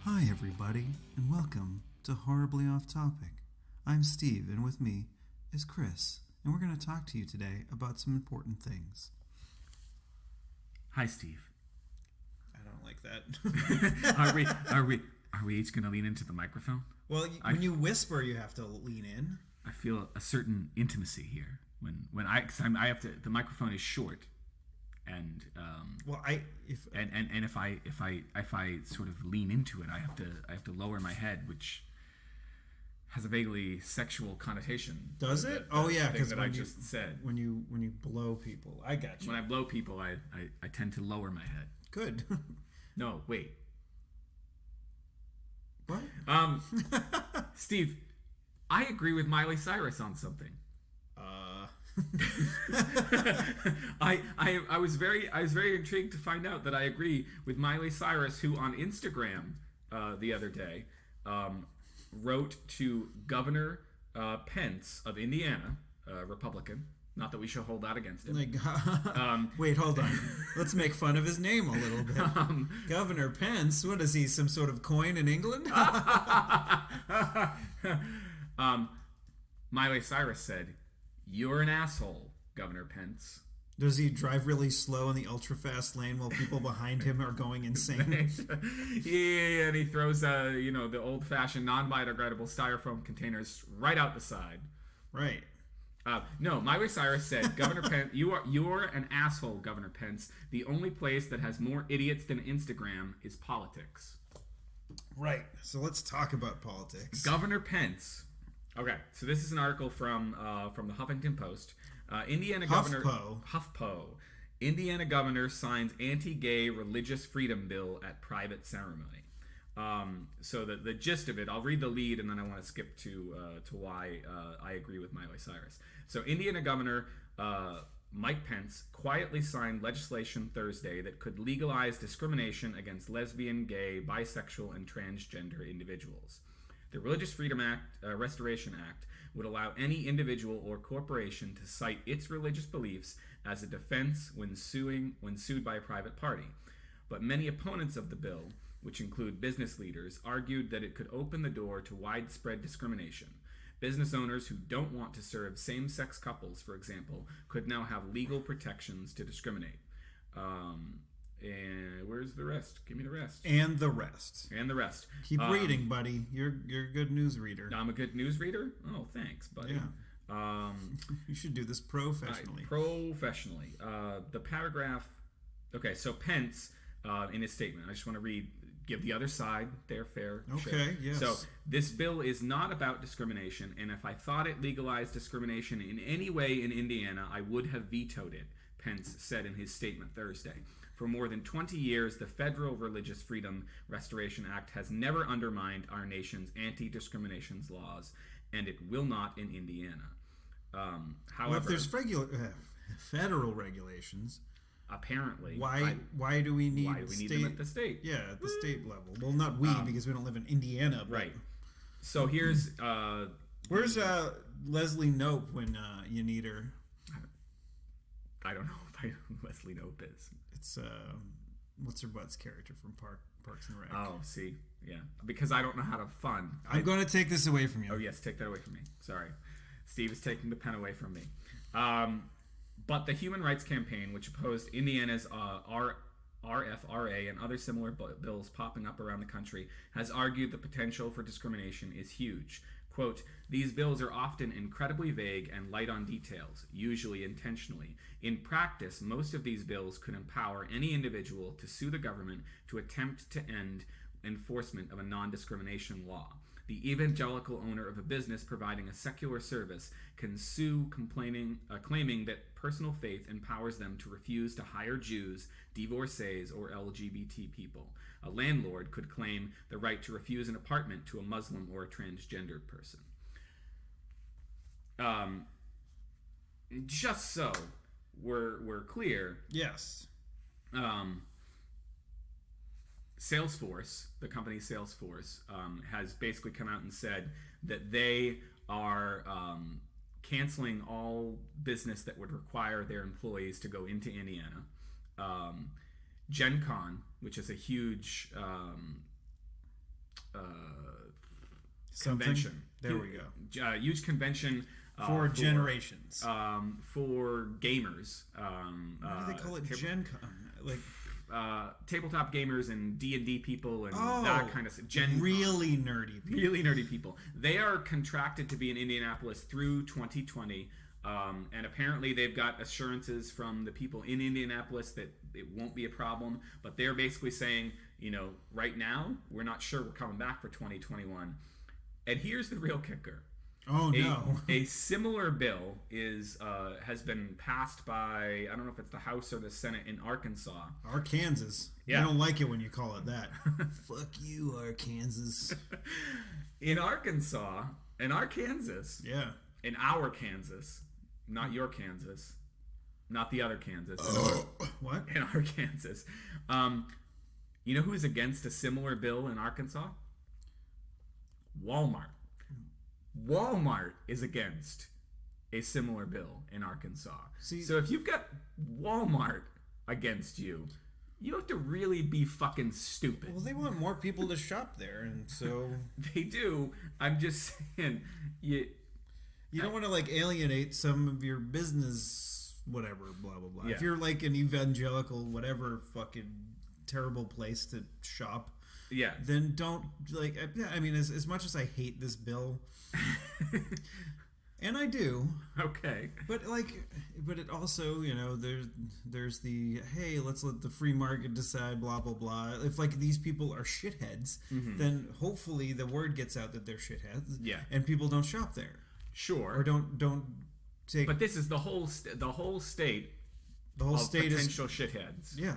Hi, everybody, and welcome to Horribly Off Topic. I'm Steve, and with me is Chris, and we're going to talk to you today about some important things. Hi, Steve. I don't like that. Are we each going to lean into the microphone? Well, when you whisper, you have to lean in. I feel a certain intimacy here when I have to. The microphone is short, and if I sort of lean into it, I have to lower my head, which has a vaguely sexual connotation. Does it? Because I just said when you blow people, I got you. When I blow people, I tend to lower my head. Good. No, wait. What? Steve, I agree with Miley Cyrus on something. I was very intrigued to find out that I agree with Miley Cyrus, who on Instagram the other day wrote to Governor Pence of Indiana, Republican. Not that we should hold that against him. Wait, hold on. Let's make fun of his name a little bit. Governor Pence, what is he, some sort of coin in England? Miley Cyrus said, "You're an asshole, Governor Pence." Does he drive really slow in the ultra-fast lane while people behind him are going insane? Yeah, and he throws the old-fashioned non-biodegradable styrofoam containers right out the side. Right. No, Miley Cyrus said, "Governor Pence, you're an asshole, Governor Pence. The only place that has more idiots than Instagram is politics." Right. So let's talk about politics. Governor Pence. Okay, so this is an article from the Huffington Post. Indiana Governor HuffPo. Indiana governor signs anti-gay religious freedom bill at private ceremony. So the gist of it, I'll read the lead and then I want to skip to why I agree with Miley Cyrus. So Indiana Governor Mike Pence quietly signed legislation Thursday that could legalize discrimination against lesbian, gay, bisexual, and transgender individuals. The Religious Freedom Act, Restoration Act, would allow any individual or corporation to cite its religious beliefs as a defense when sued by a private party. But many opponents of the bill, which include business leaders, argued that it could open the door to widespread discrimination. Business owners who don't want to serve same-sex couples, for example, could now have legal protections to discriminate. And where's the rest? Give me the rest. And the rest. Keep reading, buddy. You're a good news reader. I'm a good news reader? Oh, thanks, buddy. Yeah. You should do this professionally. The paragraph... Okay, so Pence, in his statement, I just want to give the other side their fair share. Okay, yes. So, this bill is not about discrimination, and if I thought it legalized discrimination in any way in Indiana, I would have vetoed it, Pence said in his statement Thursday. For more than 20 years, the Federal Religious Freedom Restoration Act has never undermined our nation's anti-discrimination laws, and it will not in Indiana. However, if there's federal regulations, apparently, why do we need them at the state? Yeah, at the state level. Well, not because we don't live in Indiana. But right. So here's where's Leslie Knope when you need her? I don't know if I know who Leslie Knope is. It's what's her butt's character from Parks and Rec. Oh, see, yeah, because I don't know how to fun. I'm going to take this away from you. Oh yes, take that away from me. Sorry, Steve is taking the pen away from me. But the Human Rights Campaign, which opposed Indiana's RFRA and other similar bills popping up around the country, has argued the potential for discrimination is huge. Quote, "These bills are often incredibly vague and light on details, usually intentionally. In practice, most of these bills could empower any individual to sue the government to attempt to end enforcement of a non-discrimination law. The evangelical owner of a business providing a secular service can sue claiming that personal faith empowers them to refuse to hire Jews, divorcees, or LGBT people. A landlord could claim the right to refuse an apartment to a Muslim or a transgendered person." Just so we're clear. Yes. Salesforce, the company Salesforce, has basically come out and said that they are canceling all business that would require their employees to go into Indiana. Gen Con, which is a huge convention. There we go. Huge convention for generations. For gamers. What do they call it? Gen Con? Like tabletop gamers and D&D people and that kind of stuff. Really nerdy people. Really nerdy people. They are contracted to be in Indianapolis through 2020. And apparently they've got assurances from the people in Indianapolis that it won't be a problem. But they're basically saying, right now, we're not sure we're coming back for 2021. And here's the real kicker. Oh, no. A similar bill has been passed by, I don't know if it's the House or the Senate in Arkansas. Arkansas. Yeah. I don't like it when you call it that. Fuck you, Arkansas. In Arkansas, yeah. In our Kansas, not your Kansas, not the other Kansas. What? In our Kansas. You know who's against a similar bill in Arkansas? Walmart. Walmart is against a similar bill in Arkansas. So if you've got Walmart against you, you have to really be fucking stupid. Well, they want more people to shop there, and so... They do. I'm just saying, you don't want to, alienate some of your business, whatever, blah, blah, blah. Yeah. If you're, an evangelical, whatever fucking terrible place to shop... Yeah. Then don't, as much as I hate this bill, and I do. Okay. But, but it also, there's the, hey, let's let the free market decide, blah, blah, blah. If, these people are shitheads, then hopefully the word gets out that they're shitheads. Yeah. And people don't shop there. Sure. Or don't take... But this is the whole state. The whole state potential shitheads. Yeah.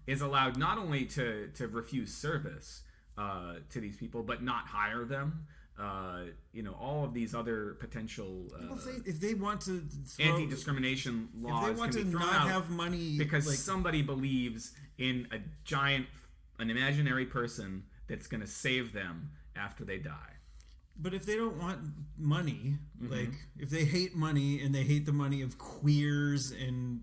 Is allowed not only to refuse service to these people, but not hire them. All of these other potential if they want to anti-discrimination laws, if they want to not have money because somebody believes in an imaginary person that's going to save them after they die. But if they don't want money, if they hate money and they hate the money of queers and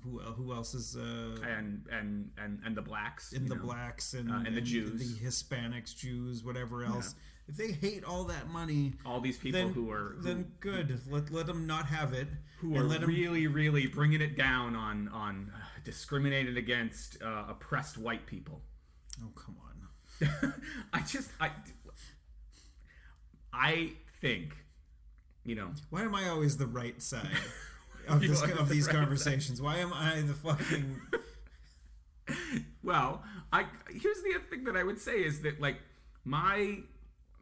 who else is and the blacks and the blacks and the Jews, the Hispanics, Jews, whatever else. Yeah. If they hate all that money, all these people then good. Let them not have it. Who are really bringing it down on discriminated against oppressed white people. Oh, come on. I think, Why am I always the right side of these conversations? Why am I the fucking... Well, here's the other thing that I would say is that,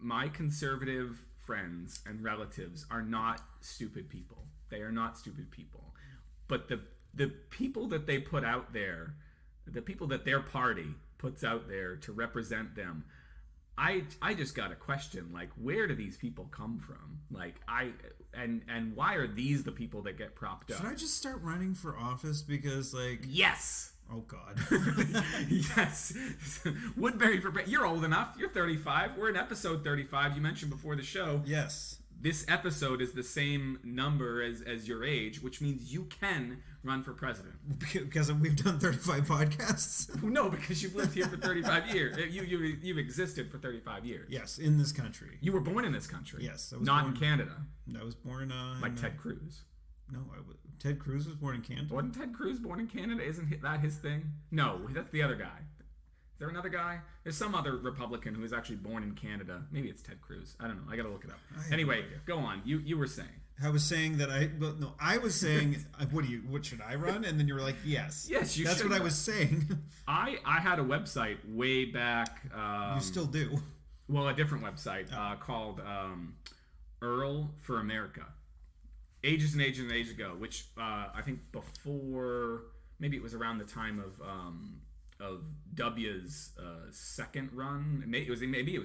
my conservative friends and relatives are not stupid people. They are not stupid people. But the people that they put out there, the people that their party puts out there to represent them, I just got a question, where do these people come from? And why are these the people that get propped up? Should I just start running for office? Because, Yes! Oh, God. Yes. Woodbury, you're old enough. You're 35. We're in episode 35. You mentioned before the show. Yes. This episode is the same number as your age, which means you can run for president. Because we've done 35 podcasts? No, because you've lived here for 35 years. You've existed for 35 years. Yes, in this country. You were born in this country. Yes. Not in Canada. I was born like Ted Cruz. No, Ted Cruz was born in Canada. Wasn't Ted Cruz born in Canada? Isn't that his thing? No, that's the other guy. Is there another guy? There's some other Republican who was actually born in Canada. Maybe it's Ted Cruz. I don't know. I got to look it up. Anyway, go on. You were saying. I was saying that I was saying, what should I run? And then you were like, yes. Yes, you should. That's what I was saying. I had a website way back. You still do. Well, a different website called Earl for America. Ages and ages and ages ago, which I think before, maybe it was around the time of W's second run. Maybe it was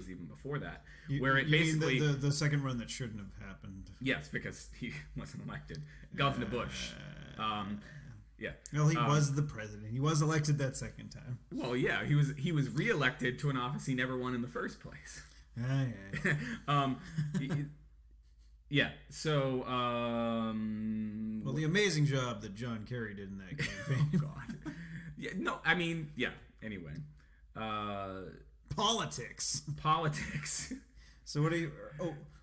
even before that, where it basically mean the second run that shouldn't have happened. Yes, because he wasn't elected. Governor Bush. Yeah. Well, he was the president. He was elected that second time. Well, yeah, he was reelected to an office he never won in the first place. Yeah. So, well, the amazing job that John Kerry did in that campaign. Oh, God. Yeah. No. I mean, yeah. Anyway. Politics. So what are you?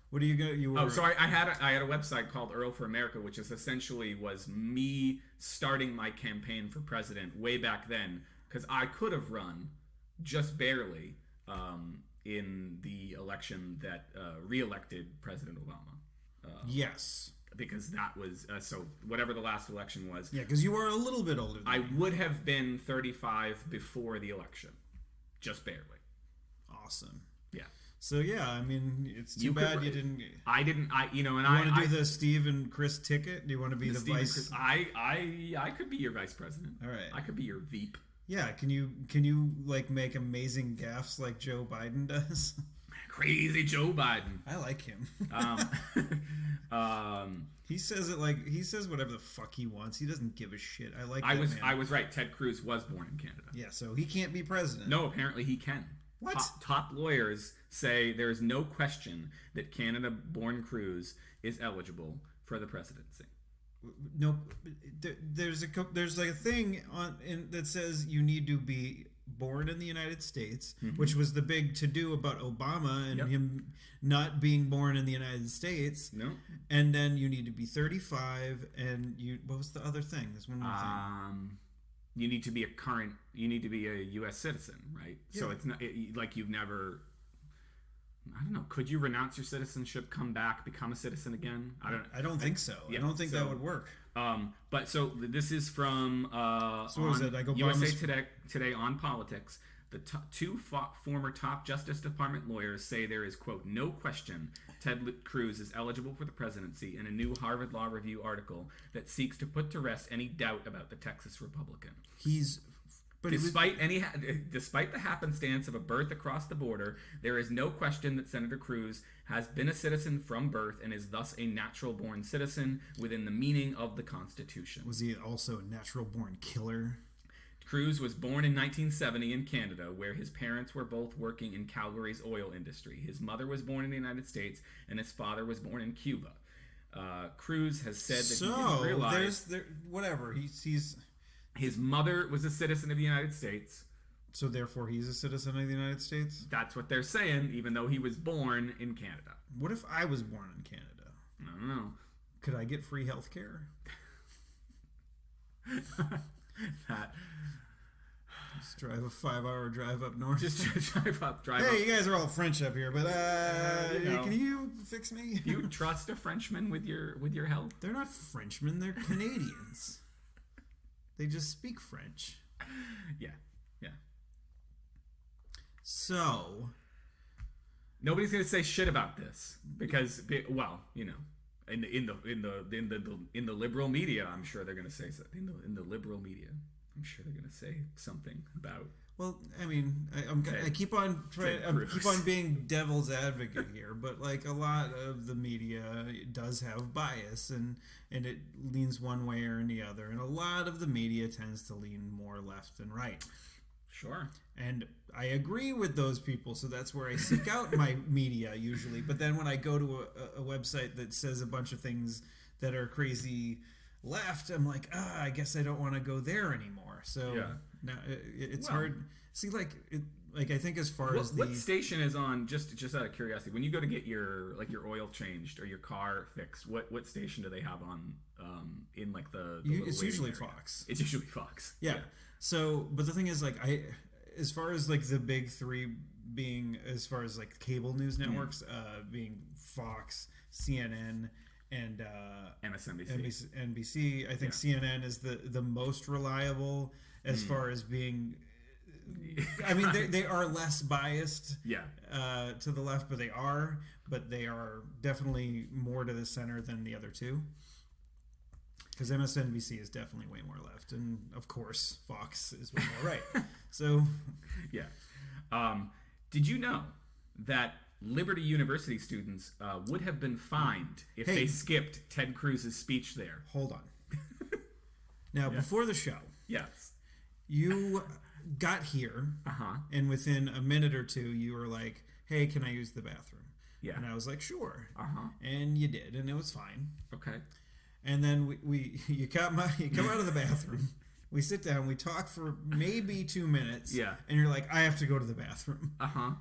What are you gonna? You were, so I had a website called Earl for America, which is essentially was me starting my campaign for president way back then, because I could have run just barely in the election that re-elected President Obama. Yes. Because that was so whatever the last election was. Yeah, because you were a little bit older than I me. would have been 35 before the election, just barely. Awesome. Yeah. So yeah, I mean, it's too bad you didn't. I didn't. And you want to do the Steve and Chris ticket? Do you want to be the vice? I could be your vice president. All right. I could be your Veep. Yeah. Can you like make amazing gaffes like Joe Biden does? Crazy Joe Biden. I like him. He says whatever the fuck he wants. He doesn't give a shit. I was right. Ted Cruz was born in Canada. Yeah, so he can't be president. No, apparently he can. What? Top lawyers say there is no question that Canada-born Cruz is eligible for the presidency. No, there's like a thing that says you need to be born in the United States, which was the big to-do about Obama and him not being born in the United States. No. And then you need to be 35, and what was the other thing? There's one more thing. You need to be a U.S. citizen, right? Yeah. So it's not like you've never. I don't know. Could you renounce your citizenship, come back, become a citizen again? I don't think so. Yeah, I don't think that would work. But so this is from USA Today on politics. The two former top Justice Department lawyers say there is, quote, no question Ted Cruz is eligible for the presidency in a new Harvard Law Review article that seeks to put to rest any doubt about the Texas Republican. Despite the happenstance of a birth across the border, there is no question that Senator Cruz has been a citizen from birth and is thus a natural-born citizen within the meaning of the Constitution. Was he also a natural-born killer? Cruz was born in 1970 in Canada, where his parents were both working in Calgary's oil industry. His mother was born in the United States, and his father was born in Cuba. Cruz has said that he didn't realize... whatever. His mother was a citizen of the United States. So therefore he's a citizen of the United States? That's what they're saying, even though he was born in Canada. What if I was born in Canada? I don't know. Could I get free health care? Just drive a 5-hour drive up north. Just drive up. Hey, you guys are all French up here, but can you fix me? You trust a Frenchman with your health? They're not Frenchmen. They're Canadians. They just speak French. Yeah. So nobody's gonna say shit about this because, well, you know, in the liberal media, I'm sure they're gonna say something. In the liberal media, I'm sure they're gonna say something about. Well, I mean, I keep on being devil's advocate here, but like a lot of the media does have bias, and it leans one way or the other, and a lot of the media tends to lean more left than right. Sure. And I agree with those people, so that's where I seek out my media usually. But then when I go to a website that says a bunch of things that are crazy left, I'm like, I guess I don't want to go there anymore. So now it's hard. See, I think as far as what station is on, just out of curiosity, when you go to get your oil changed or your car fixed, what station do they have on in like the it's usually area? Fox. It's usually Fox. Yeah. So, but the thing is, like, as far as like the big three being, as far as like cable news networks, being Fox, CNN, and MSNBC. NBC, I think CNN is the most reliable as far as being. I mean, they are less biased to the left, but they are definitely more to the center than the other two. Because MSNBC is definitely way more left, and of course Fox is way more right. So, did you know that Liberty University students would have been fined if they skipped Ted Cruz's speech there? Hold on. Now, before the show, you got here, and within a minute or two, you were like, "Hey, can I use the bathroom?" Yeah, and I was like, "Sure," and you did, and it was fine. Okay. And then you come out of the bathroom. We sit down, we talk for maybe 2 minutes. Yeah. And you're like, I have to go to the bathroom. Uh-huh.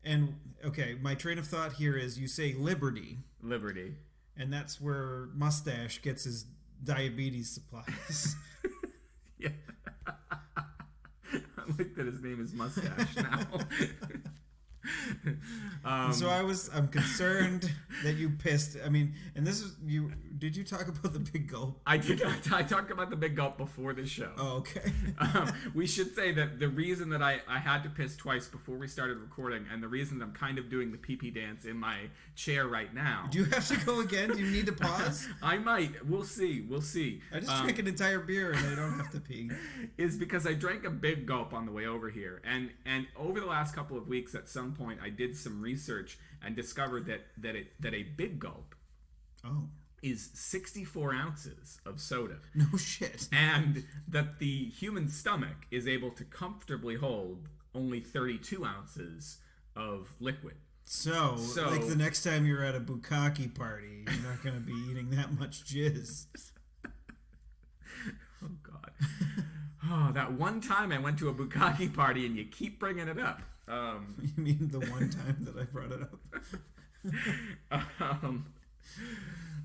And, okay, my train of thought here is you say Liberty. Liberty. And that's where Mustache gets his diabetes supplies. Yeah. I like that his name is Mustache now. So I'm concerned that you pissed. I mean, and this is you. Did you talk about the big gulp? I did. I talked about the big gulp before the show. Oh, okay. We should say that the reason that I had to piss twice before we started recording, and the reason that I'm kind of doing the pee-pee dance in my chair right now. Do you have to go again? Do you need to pause? I might. We'll see. We'll see. I just drank an entire beer and I don't have to pee. Is because I drank a big gulp on the way over here, and over the last couple of weeks, at some point, I did some research and discovered that a big gulp. Oh. Is 64 ounces of soda. No shit. And that the human stomach is able to comfortably hold only 32 ounces of liquid. So like the next time you're at a bukkake party, you're not going to be eating that much jizz. Oh, God. Oh, that one time I went to a bukkake party and you keep bringing it up. You mean the one time that I brought it up?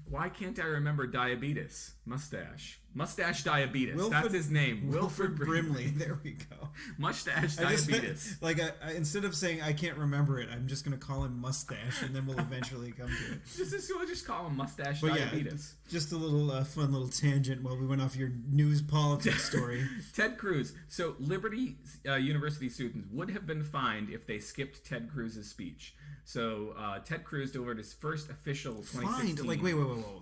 Why can't I remember diabetes? Mustache diabetes. That's his name. Wilford Brimley. There we go. Mustache diabetes. I instead of saying I can't remember it, I'm just going to call him Mustache, and then we'll eventually come to it. We'll just call him Mustache diabetes. Yeah, just a little fun little tangent while we went off your news politics story. Ted Cruz. So Liberty University students would have been fined if they skipped Ted Cruz's speech. So Ted Cruz delivered his first official 2016. Fined? Like wait.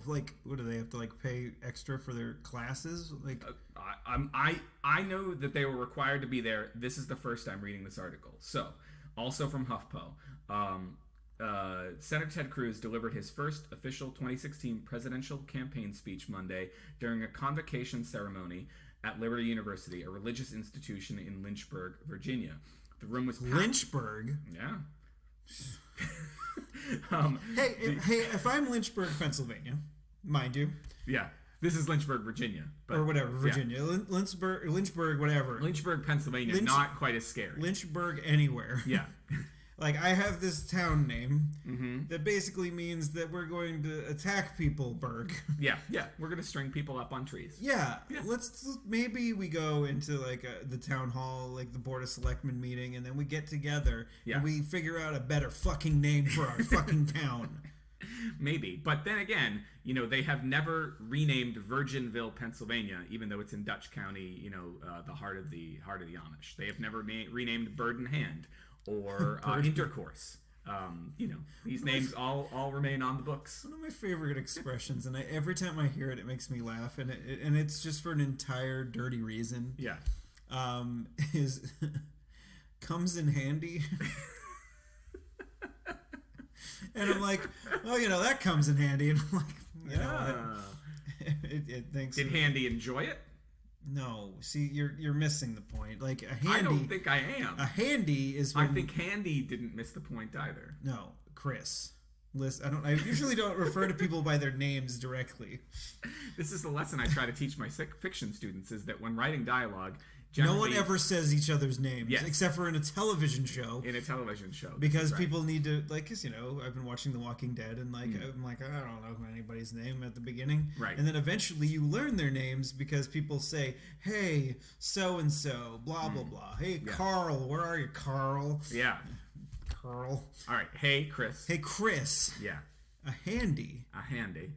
Like what do they have to pay extra for their classes? Like I know that they were required to be there. This is the first time reading this article. So also from HuffPo, Senator Ted Cruz delivered his first official 2016 presidential campaign speech Monday during a convocation ceremony at Liberty University, a religious institution in Lynchburg, Virginia. The room was packed. Lynchburg? Yeah. Hey, if I'm Lynchburg, Pennsylvania, mind you. Yeah. This is Lynchburg, Virginia. Or whatever, Virginia. Yeah. Lynchburg, whatever. Lynchburg, Pennsylvania, not quite as scary. Lynchburg, anywhere. Yeah. Like, I have this town name that basically means that we're going to attack people, Berg. Yeah. We're going to string people up on trees. Yeah. Let's maybe we go into, the town hall, the Board of Selectmen meeting, and then we get together and we figure out a better fucking name for our fucking town. Maybe. But then again, they have never renamed Virginville, Pennsylvania, even though it's in Dutch County, the heart of the Amish. They have never renamed Bird in Hand or Intercourse. These names all remain on the books. One of my favorite expressions, and every time I hear it, it makes me laugh, and it's just for an entire dirty reason. Yeah. Is comes in handy. And I'm like, oh, that comes in handy. And I'm like, you know what? It thinks. Did Handy enjoy it? No. See, you're missing the point. Like a handy. I don't think I am. A handy is. When, I think Handy didn't miss the point either. No, Chris. Listen, I usually don't refer to people by their names directly. This is the lesson I try to teach my fiction students: is that when writing dialogue. No one ever says each other's names, except for in a television show. Because people need to, because, I've been watching The Walking Dead, and, I'm like, I don't know anybody's name at the beginning. Right. And then eventually you learn their names because people say, hey, so-and-so, blah, blah, blah. Hey, Carl, where are you, Carl? Yeah. Carl. All right. Hey, Chris. Hey, Chris. Yeah. A handy.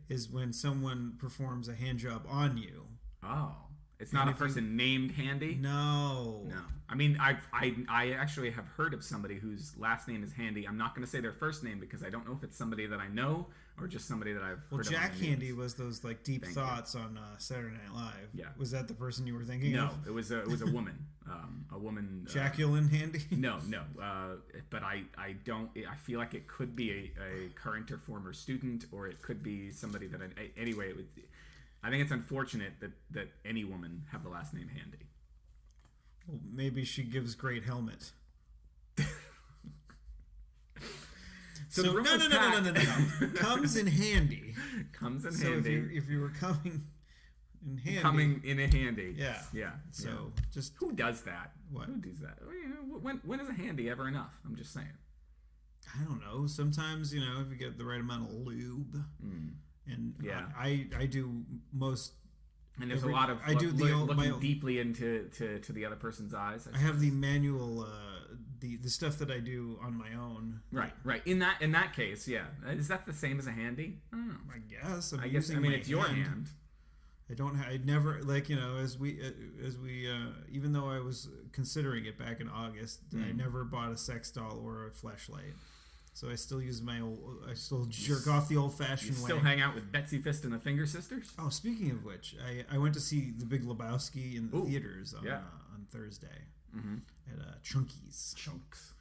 Is when someone performs a hand job on you. Oh. It's not a person named Handy? No. I mean, I actually have heard of somebody whose last name is Handy. I'm not going to say their first name because I don't know if it's somebody that I know or just somebody that I've heard of. Well, Jack Handy was those deep thoughts on Saturday Night Live. Yeah. Was that the person you were thinking of? No, it was a woman. A woman. Jacqueline Handy? No. But I don't. I feel like it could be a current or former student, or it could be somebody that anyway. It would. I think it's unfortunate that any woman have the last name Handy. Well, maybe she gives great helmet. So no. Comes in handy. Comes in handy. handy. So if you were coming handy. Coming in a handy. Yeah. Yeah. So just who does that? What? Who does that? When is a handy ever enough? I'm just saying. I don't know. Sometimes, if you get the right amount of lube, and I do most. And there's a lot of looking deeply into the other person's eyes. I have the manual, the stuff that I do on my own. Right. In that case, yeah. Is that the same as a handy? I don't know. I guess. It's your hand. I never as we even though I was considering it back in August, I never bought a sex doll or a fleshlight. So I still use I still jerk off the old-fashioned way. Still hang out with Betsy Fist and the Finger Sisters? Oh, speaking of which, I went to see The Big Lebowski in the theaters on Thursday at Chunky's. Chunks.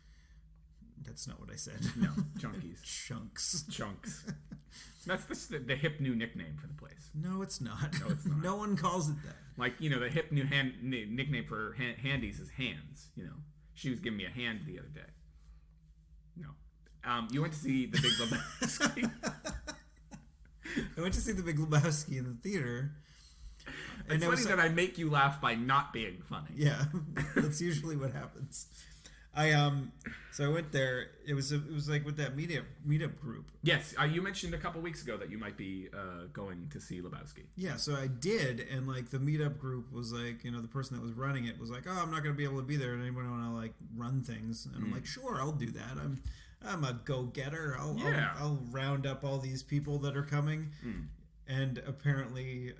That's not what I said. No, Chunky's. Chunks. That's the hip new nickname for the place. No, it's not. No one calls it that. Like, the hip new nickname for handies is hands. She was giving me a hand the other day. No. You went to see The Big Lebowski. I went to see The Big Lebowski in the theater. It's funny that I make you laugh by not being funny. Yeah, that's usually what happens. So I went there. It was like with that meetup group. Yes, you mentioned a couple weeks ago that you might be going to see Lebowski. Yeah, so I did, and like the meetup group was like, the person that was running it was like, oh, I'm not going to be able to be there. And anyone want to like run things? And I'm like, sure, I'll do that. I'm a go-getter. I'll round up all these people that are coming. And apparently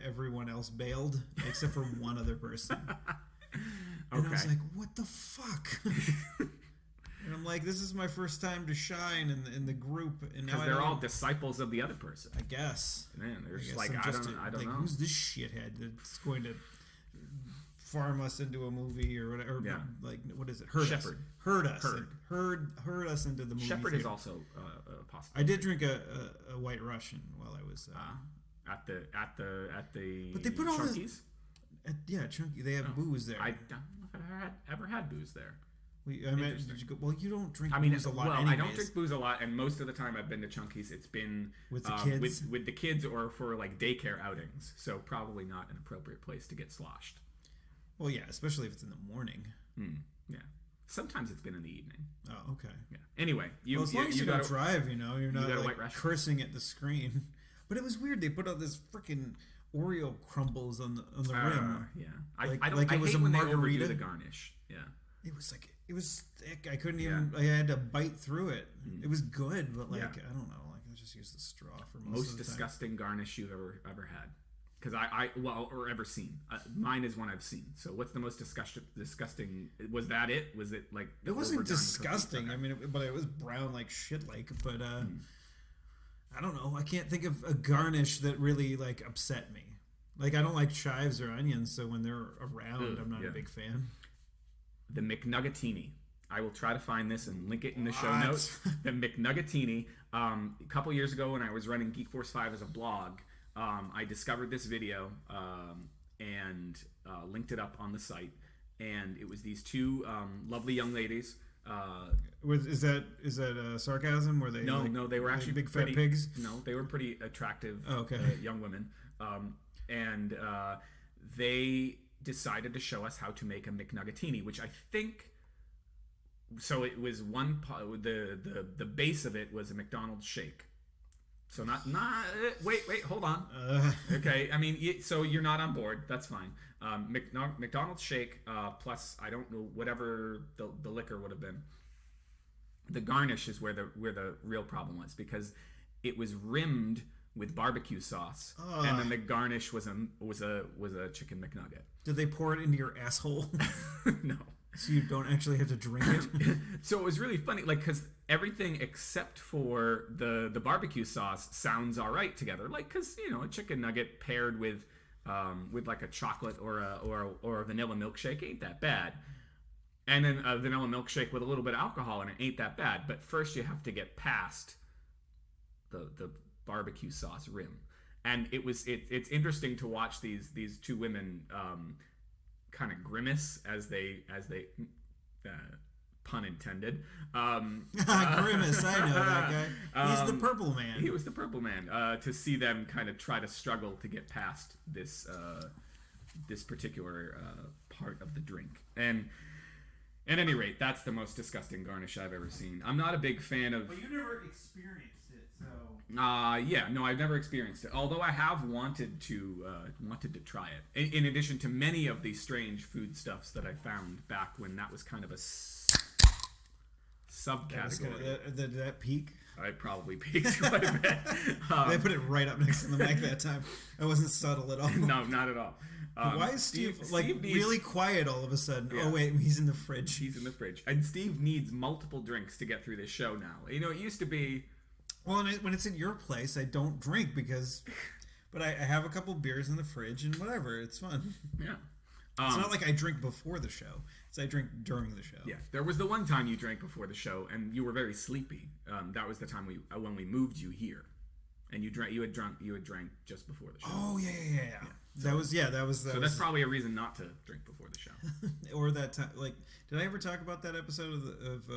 everyone else bailed except for one other person. And I was like, what the fuck? And I'm like, this is my first time to shine in the group. Because they're all disciples of the other person. I guess. Man, they're just like, I don't know. Who's this shithead that's going to farm us into a movie or whatever? Yeah. Like, what is it? Herd us into the movie. Shepherd is also a possibility. I did drink a White Russian while I was at the But they put all Chunkies? Chunky. They have booze there. I don't know if I've ever had booze there. Did you go? Well, you don't drink booze a lot. Well, anyways. I don't drink booze a lot, and most of the time I've been to Chunkies, it's been with the kids, with the kids, or for like daycare outings. So probably not an appropriate place to get sloshed. Well, yeah, especially if it's in the morning. Yeah. Sometimes it's been in the evening. Oh, okay. Yeah. Anyway, as long as you don't drive, you're not like cursing at the screen. But it was weird. They put out this freaking Oreo crumbles on the rim. Yeah. I it was a margarita. The garnish. Yeah. It was thick. I couldn't even. I had to bite through it. It was good, but I don't know. Like I just used the straw for most of the disgusting time. Garnish you've ever had. Because or ever seen. Mine is one I've seen. So what's the most disgusting? Was that it? Was it like it wasn't disgusting? I mean, but it was brown like shit. But I don't know. I can't think of a garnish that really like upset me. Like I don't like chives or onions, so when they're around, I'm not a big fan. The McNuggetini. I will try to find this and link it in the show notes. The McNuggetini. A couple years ago, when I was running Geek Force 5 as a blog, I discovered this video and linked it up on the site. And it was these two lovely young ladies. Is that sarcasm? Were they no? They were actually big fat pigs. No, they were pretty attractive young women. And they decided to show us how to make a McNuggetini, which I think. So it was the base of it was a McDonald's shake. So not wait, hold on. Okay, I mean, so you're not on board. That's fine. McDonald's shake plus I don't know whatever the liquor would have been. The garnish is where the real problem was, because it was rimmed with barbecue sauce, and then the garnish was a chicken McNugget. Did they pour it into your asshole? No. So you don't actually have to drink it? So it was really funny, like, because everything except for the barbecue sauce sounds all right together. Like, because, a chicken nugget paired with like a chocolate or a vanilla milkshake ain't that bad. And then a vanilla milkshake with a little bit of alcohol in it ain't that bad. But first you have to get past the barbecue sauce rim. And it's interesting to watch these two women kind of grimace as they pun intended. Grimace, I know that guy. He's the Purple Man. He was the Purple Man. To see them kind of try to struggle to get past this particular part of the drink. And at any rate, that's the most disgusting garnish I've ever seen. I'm not a big fan of... But you never experienced it, so... Yeah, no, I've never experienced it. Although I have wanted to try it. In addition to many of these strange foodstuffs that I found back when that was kind of a subcategory. Did that peak? I probably peaked quite a bit. They put it right up next to the mic that time. It wasn't subtle at all. No, not at all. Why is Steve really quiet all of a sudden? Yeah. Oh wait, he's in the fridge. He's in the fridge. And Steve needs multiple drinks to get through this show now. You know, it used to be... Well, when it's at your place, I don't drink because... But I have a couple beers in the fridge and whatever. It's fun. Yeah. It's not like I drink before the show. It's I drink during the show. Yeah. There was the one time you drank before the show and you were very sleepy. That was the time when we moved you here. And you had drank just before the show. Oh, yeah. So, that was. So that's probably a reason not to drink before the show. Or that time, like, did I ever talk about that episode of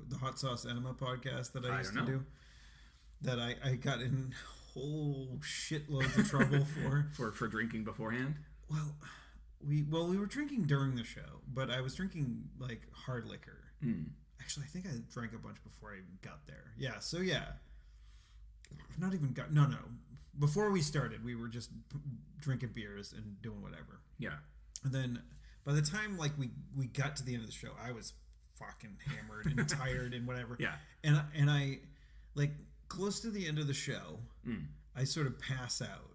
the Hot Sauce Enema podcast that I used to do? That I got in whole shitloads of trouble for drinking beforehand. Well, we were drinking during the show, but I was drinking like hard liquor. Actually, I think I drank a bunch before I got there. Yeah, so yeah. Not even got... No. Before we started, we were just drinking beers and doing whatever. Yeah. And then by the time like we got to the end of the show, I was fucking hammered and tired and whatever. Yeah. And I like close to the end of the show, I sort of pass out.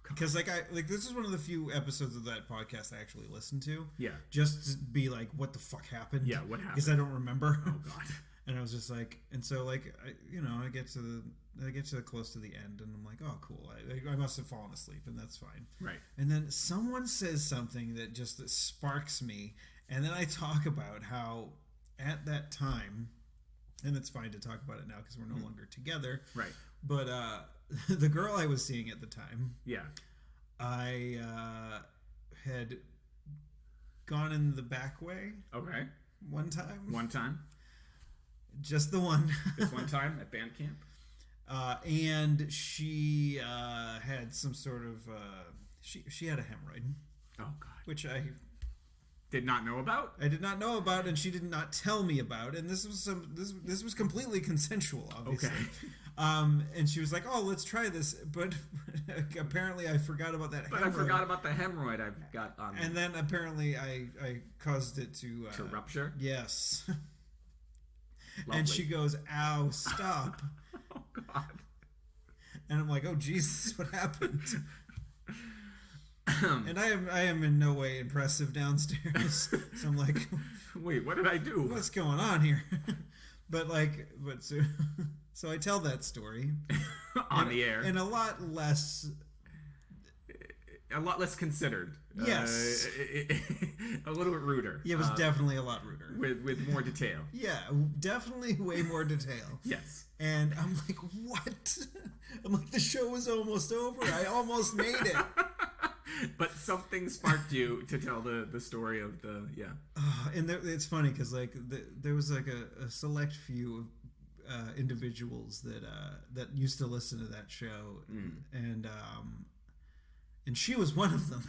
Because this is one of the few episodes of that podcast I actually listened to. Yeah. Just to be like, what the fuck happened? Yeah, what happened? Because I don't remember. Oh god. And I was just like, and so like, I get to close to the end, and I'm like, oh, cool. I must have fallen asleep, and that's fine. Right. And then someone says something that just sparks me, and then I talk about how at that time, and it's fine to talk about it now because we're no longer together. Right. But the girl I was seeing at the time, yeah, I had gone in the back way. Okay. One time. Just the one. This one time at band camp. And she had some sort of she had a hemorrhoid. Oh god. Which I did not know about. I did not know about, and she did not tell me about. And this was completely consensual, obviously. Okay. And she was like, "Oh, let's try this," but apparently I forgot about that. But hemorrhoid. I forgot about the hemorrhoid I've got on. And then apparently I caused it to rupture. Yes. Lovely. And she goes, "Ow, stop." Oh god. And I'm like, "Oh Jesus, what happened?" And I am in no way impressive downstairs. So I'm like, "Wait, what did I do? What's going on here?" So I tell that story on the air, and a lot less considered. Yes. A little bit ruder. Yeah, it was definitely a lot ruder. With more detail. Yeah, definitely way more detail. Yes. And I'm like, what? I'm like, the show was almost over. I almost made it. But something sparked you to tell the story of the, yeah. And it's funny because like there was like a select few of individuals that used to listen to that show. And she was one of them.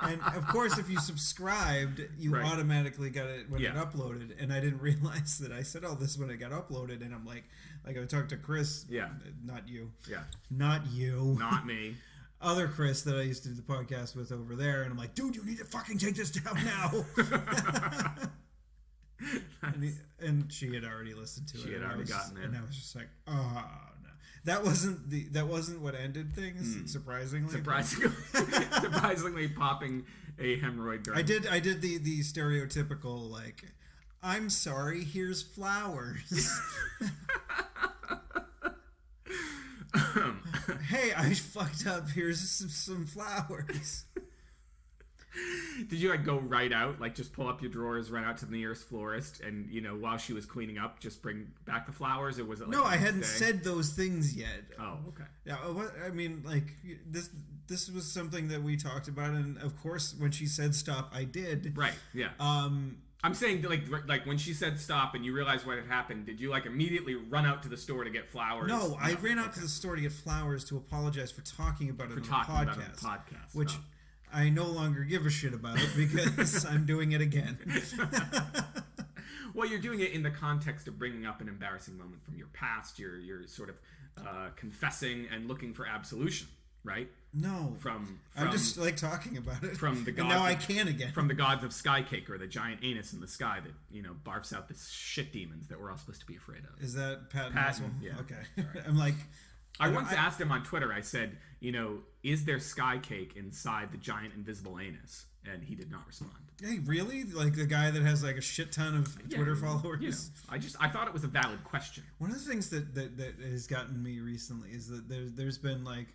And of course, if you subscribed, you automatically got it when it uploaded. And I didn't realize that. I said, "Oh, this is when it got uploaded." And I'm like I talked to Chris. Yeah. Not you. Yeah. Not you. Not me. Other Chris that I used to do the podcast with over there. And I'm like, "Dude, you need to fucking take this down now." And she had already listened to it. She had already gotten it. And I was just like, "Oh, no." That wasn't what ended things. Surprisingly, popping a hemorrhoid. I did the stereotypical like, "I'm sorry, here's flowers." Hey, I fucked up. Here's some flowers. Did you like go right out, like just pull up your drawers, run out to the nearest florist, and while she was cleaning up, just bring back the flowers? Or was it like no? I hadn't said those things yet. Oh, okay. Yeah, I mean, like this was something that we talked about, and of course, when she said stop, I did. Right. Yeah. I'm saying, like when she said stop and you realized what had happened, did you like immediately run out to the store to get flowers? No, I ran out to the store to get flowers to apologize for talking about it on the podcast. Which I no longer give a shit about because I'm doing it again. Well, you're doing it in the context of bringing up an embarrassing moment from your past. You're sort of confessing and looking for absolution, right? No, I just like talking about it. From the gods, and now I can again. From the gods of Skycake, or the giant anus in the sky that barfs out the shit demons that we're all supposed to be afraid of. Is that Patton? Yeah. Okay. Right. I'm like, I once asked him on Twitter. I said, is there Skycake inside the giant invisible anus? And he did not respond. Hey, really? Like the guy that has like a shit ton of Twitter followers? I thought it was a valid question. One of the things that has gotten me recently is that there's been like.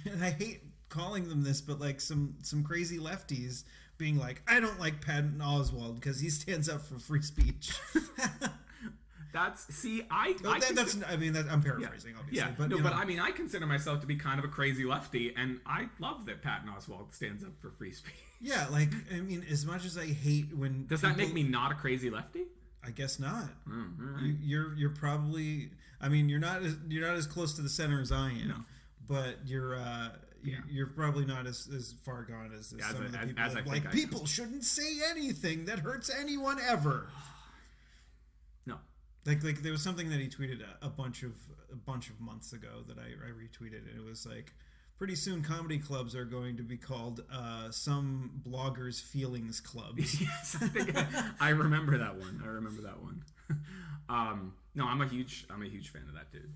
And I hate calling them this, but like some crazy lefties being like, I don't like Patton Oswalt because he stands up for free speech. I'm paraphrasing, obviously. Yeah, but I mean, I consider myself to be kind of a crazy lefty, and I love that Patton Oswalt stands up for free speech. Yeah, like, I mean, as much as I hate when does that make me not a crazy lefty? I guess not. Right. You're probably. I mean, you're not as close to the center as I am, but you're probably not as far gone as some of the people. People shouldn't say anything that hurts anyone ever. No. Like there was something that he tweeted a bunch of months ago that I retweeted, and it was like, pretty soon comedy clubs are going to be called some bloggers' feelings clubs. Yes, I remember that one. No, I'm a huge fan of that dude.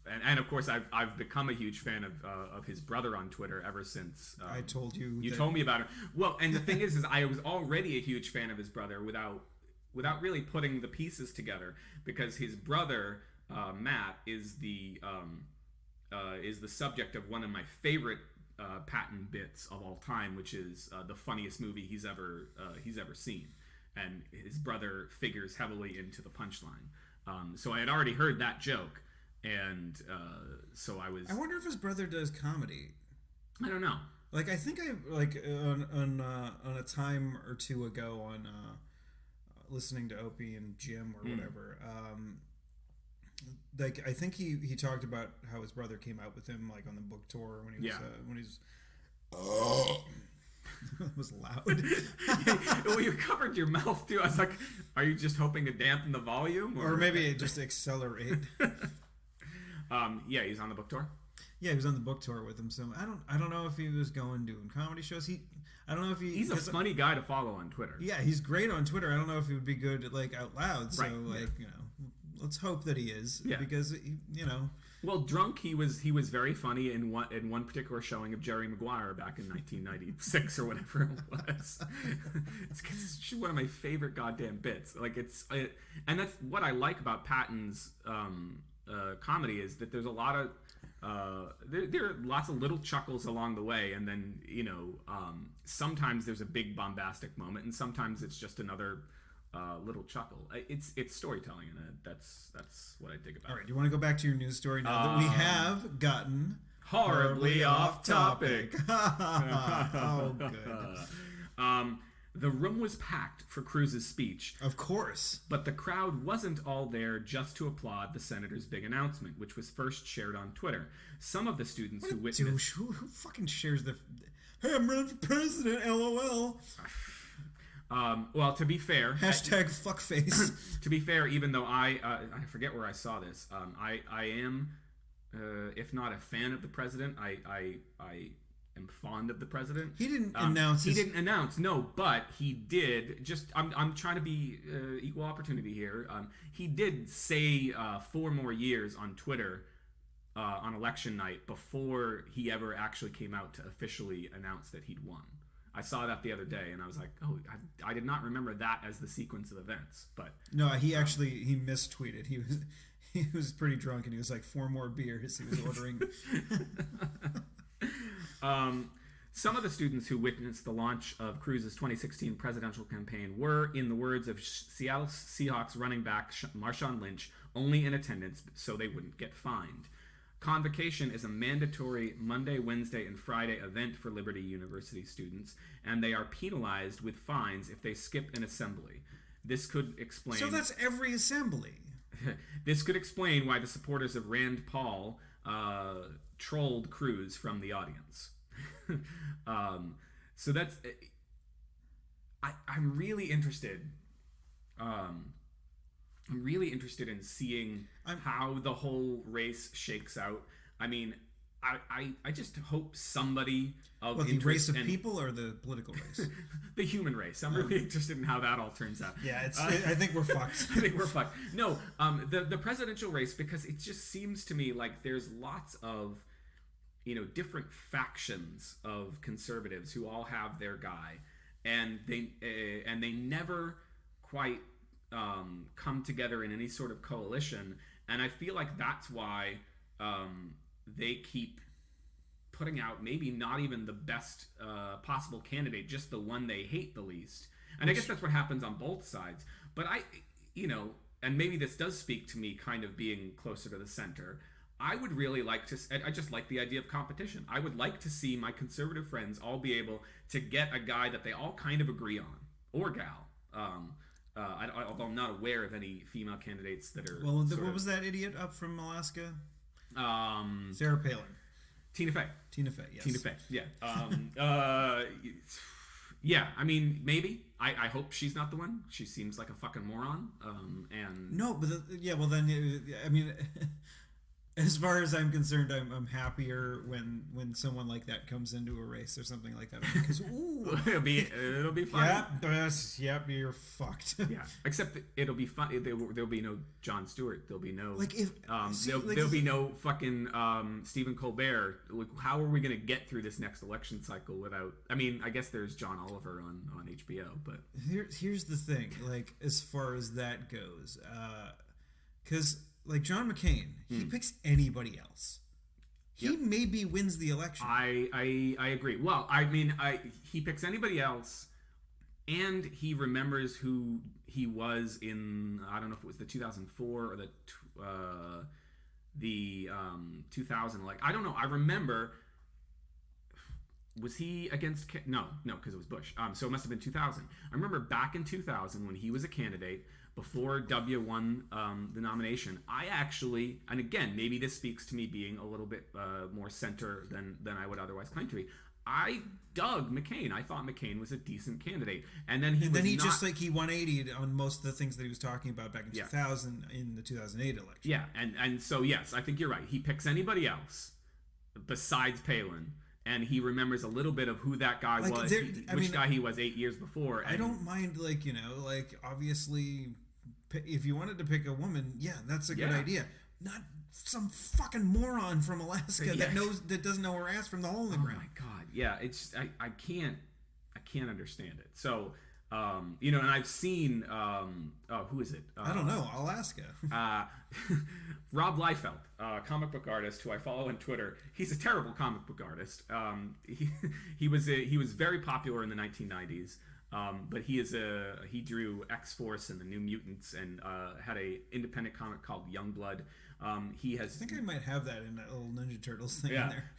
And of course I've become a huge fan of his brother on Twitter ever since I told you. You told me about it. Well, and the thing is I was already a huge fan of his brother without really putting the pieces together, because his brother Matt is the subject of one of my favorite Patton bits of all time, which is the funniest movie he's ever seen, and his brother figures heavily into the punchline. So I had already heard that joke, and so I was. I wonder if his brother does comedy. I don't know. Like, I think on a time or two ago on listening to Opie and Jim or whatever. Like, I think he talked about how his brother came out with him, like, on the book tour when he was it was loud. Well, you covered your mouth too. I was like, are you just hoping to dampen the volume, or maybe it just accelerate? Yeah, he's on the book tour. Yeah, he was on the book tour with him. So I don't know if he was doing comedy shows. I don't know if he's a funny guy to follow on Twitter. Yeah, he's great on Twitter. I don't know if he would be good like out loud. So let's hope that he is. Yeah. Because Well, drunk, he was very funny in one particular showing of Jerry Maguire back in 1996 or whatever it was. It's one of my favorite goddamn bits. Like and that's what I like about Patton's comedy, is that there's a lot of there are lots of little chuckles along the way, and then sometimes there's a big bombastic moment, and sometimes it's just another little chuckle. It's storytelling, and that's what I dig about. All right, do you want to go back to your news story now that we have gotten horribly off topic? Oh, good. The room was packed for Cruz's speech. Of course. But the crowd wasn't all there just to applaud the senator's big announcement, which was first shared on Twitter. Some of the students who witnessed... Douche. Who fucking shares the... Hey, I'm running for president, LOL. Well, to be fair... Hashtag fuckface. To be fair, even though I forget where I saw this, I am, if not a fan of the president, I am fond of the president. He didn't announce. He didn't announce. No, but he did. Just I'm trying to be equal opportunity here. He did say 4 more years on Twitter on election night before he ever actually came out to officially announce that he'd won. I saw that the other day, and I was like, oh, I did not remember that as the sequence of events. But no, he mistweeted. He was pretty drunk, and he was like 4 more beers he was ordering. Some of the students who witnessed the launch of Cruz's 2016 presidential campaign were, in the words of Seattle Seahawks running back Marshawn Lynch, only in attendance so they wouldn't get fined. Convocation is a mandatory Monday, Wednesday, and Friday event for Liberty University students, and they are penalized with fines if they skip an assembly. This could explain... So that's every assembly. This could explain why the supporters of Rand Paul trolled Cruz from the audience. So that's... I'm really interested... I'm really interested in seeing how the whole race shakes out. I mean, I just hope somebody of the race of people or the political race? The human race. I'm really interested in how that all turns out. Yeah, I think we're fucked. I think we're fucked. No, the presidential race, because it just seems to me like there's lots of, different factions of conservatives who all have their guy, and they never quite come together in any sort of coalition, and I feel like that's why they keep putting out maybe not even the best possible candidate, just the one they hate the least. And I guess that's what happens on both sides. But and maybe this does speak to me kind of being closer to the center. I would really like to, I just like the idea of competition. I would like to see my conservative friends all be able to get a guy that they all kind of agree on, or gal. Although I'm not aware of any female candidates that are... Well, what was that idiot up from Alaska? Sarah Palin. Tina Fey. Yes. Tina Fey, yeah. Yeah, I mean, maybe. I hope she's not the one. She seems like a fucking moron. No, but well then, I mean... As far as I'm concerned, I'm happier when someone like that comes into a race or something like that. Because it'll be fun. Yep, you're fucked. Yeah, except it'll be fun. There'll be no Jon Stewart. There'll be no there'll be no fucking Stephen Colbert. Like, how are we gonna get through this next election cycle without? I mean, I guess there's John Oliver on HBO, but here's the thing. Like, as far as that goes, because. Like John McCain, he picks anybody else. He maybe wins the election. I agree. Well, I mean, he picks anybody else, and he remembers who he was in. I don't know if it was the 2004 or the 2000. Like, I don't know. I remember. Was he against? No, because it was Bush. So it must have been 2000. I remember back in 2000 when he was a candidate. Before W won the nomination, I actually, and again, maybe this speaks to me being a little bit more center than I would otherwise claim to be. I dug McCain. I thought McCain was a decent candidate, and then he he 180'd on most of the things that he was talking about back in 2000 in the 2008 election. Yeah, and so yes, I think you're right. He picks anybody else besides Palin. And he remembers a little bit of who that guy was, which guy he was 8 years before. And I don't mind, obviously, if you wanted to pick a woman, that's a good idea. Not some fucking moron from Alaska that doesn't know her ass from the hole in the ground. Oh my god, yeah, it's I can't understand it. So, and I've seen who is it? I don't know, Alaska. Rob Liefeld, comic book artist who I follow on Twitter. He's a terrible comic book artist. He was very popular in the 1990s. But he drew X-Force and the New Mutants and had a independent comic called Youngblood. I think I might have that in that little Ninja Turtles thing in there.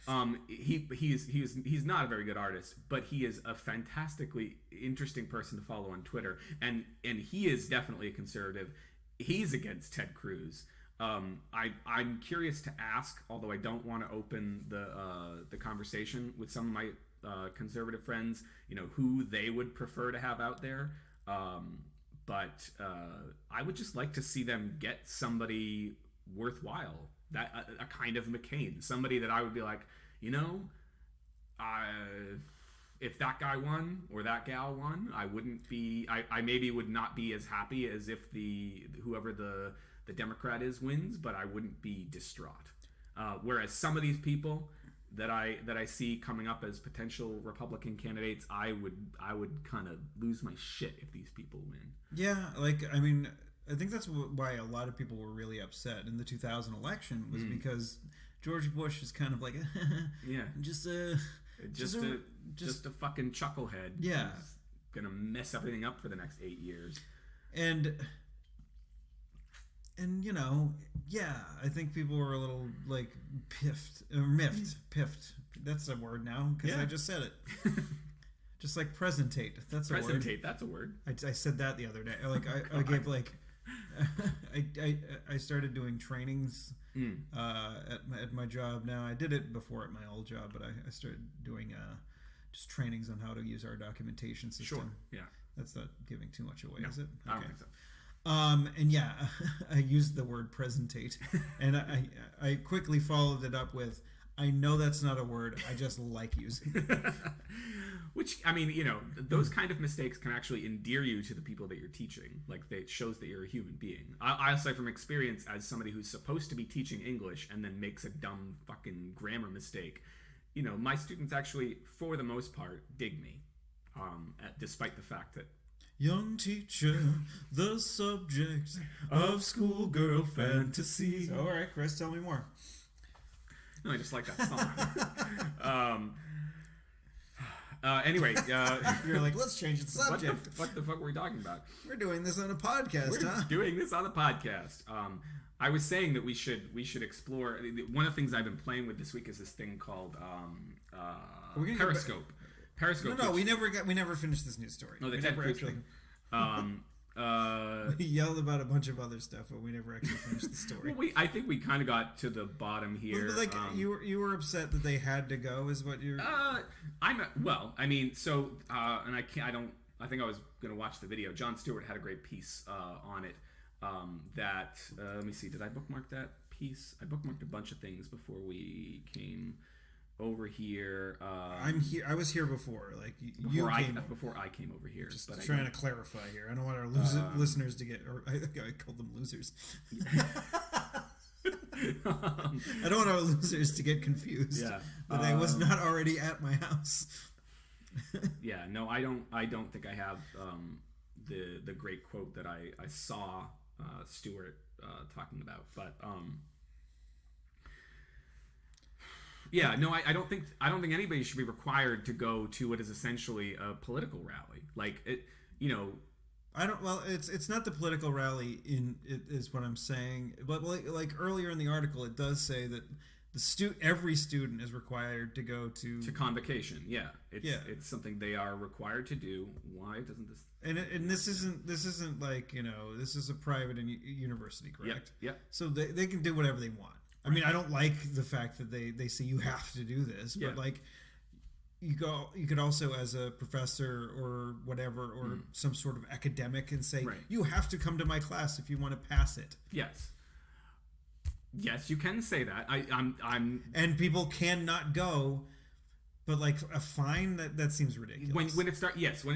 He's not a very good artist, but he is a fantastically interesting person to follow on Twitter, and he is definitely a conservative. He's against Ted Cruz. I'm curious to ask, although I don't want to open the conversation with some of my conservative friends, who they would prefer to have out there. But I would just like to see them get somebody worthwhile, that a kind of McCain, somebody that I would be like, if that guy won or that gal won, I wouldn't be. I maybe would not be as happy as if whoever the Democrat wins, but I wouldn't be distraught. Whereas some of these people that I see coming up as potential Republican candidates, I would kind of lose my shit if these people win. Yeah, I think that's why a lot of people were really upset in the 2000 election was because George Bush is kind of like just a fucking chucklehead. Yeah, who's gonna mess everything up for the next 8 years. And and I think people were a little like piffed. That's a word now because I just said it. Just like presentate. That's a word. Presentate. That's a word. I said that the other day. Like I gave like I started doing trainings at my job now. I did it before at my old job, but I started doing just trainings on how to use our documentation system. Sure. Yeah. That's not giving too much away, No, is it? I don't think so. And yeah, I used the word presentate, and I quickly followed it up with, I know that's not a word, I just like using it. Which, I mean, those kind of mistakes can actually endear you to the people that you're teaching. Like, it shows that you're a human being. I'll say from experience, as somebody who's supposed to be teaching English and then makes a dumb fucking grammar mistake, my students actually, for the most part, dig me, despite the fact that young teacher, the subject of schoolgirl fantasy. So, all right, Chris, tell me more. No, I just like that song. Anyway, you're like, let's change the subject. What the fuck were we talking about? We're doing this on a podcast. We're doing this on a podcast. I was saying that we should explore. One of the things I've been playing with this week is this thing called Periscope. Periscope. No, we never finished this news story. No, the Ted Cruz thing. We yelled about a bunch of other stuff, but we never actually finished the story. Well, I think we kind of got to the bottom here. Like you were upset that they had to go, is what you're. And I think I was going to watch the video. Jon Stewart had a great piece on it. Let me see. Did I bookmark that piece? I bookmarked a bunch of things before we came over here. I'm here. I was here before. Like before I came over here. Just trying to clarify here. I don't want our listeners to get. Or I think I called them losers. I don't want our losers to get confused. Yeah, that I was not already at my house. Yeah. No, I don't think I have the great quote that I saw Stewart talking about, but. Yeah, no, I don't think anybody should be required to go to what is essentially a political rally. Like it, I don't. Well, it's not the political rally is what I'm saying. But like earlier in the article, it does say that every student is required to go to convocation. Yeah, it's something they are required to do. Why doesn't this? And this isn't like this is a private university, correct? Yeah. So they can do whatever they want. I mean, I don't like the fact that they say you have to do this, but like you could also, as a professor or whatever, or some sort of academic, and say you have to come to my class if you want to pass it. Yes, you can say that. I'm and people cannot go, but like a fine that seems ridiculous. When it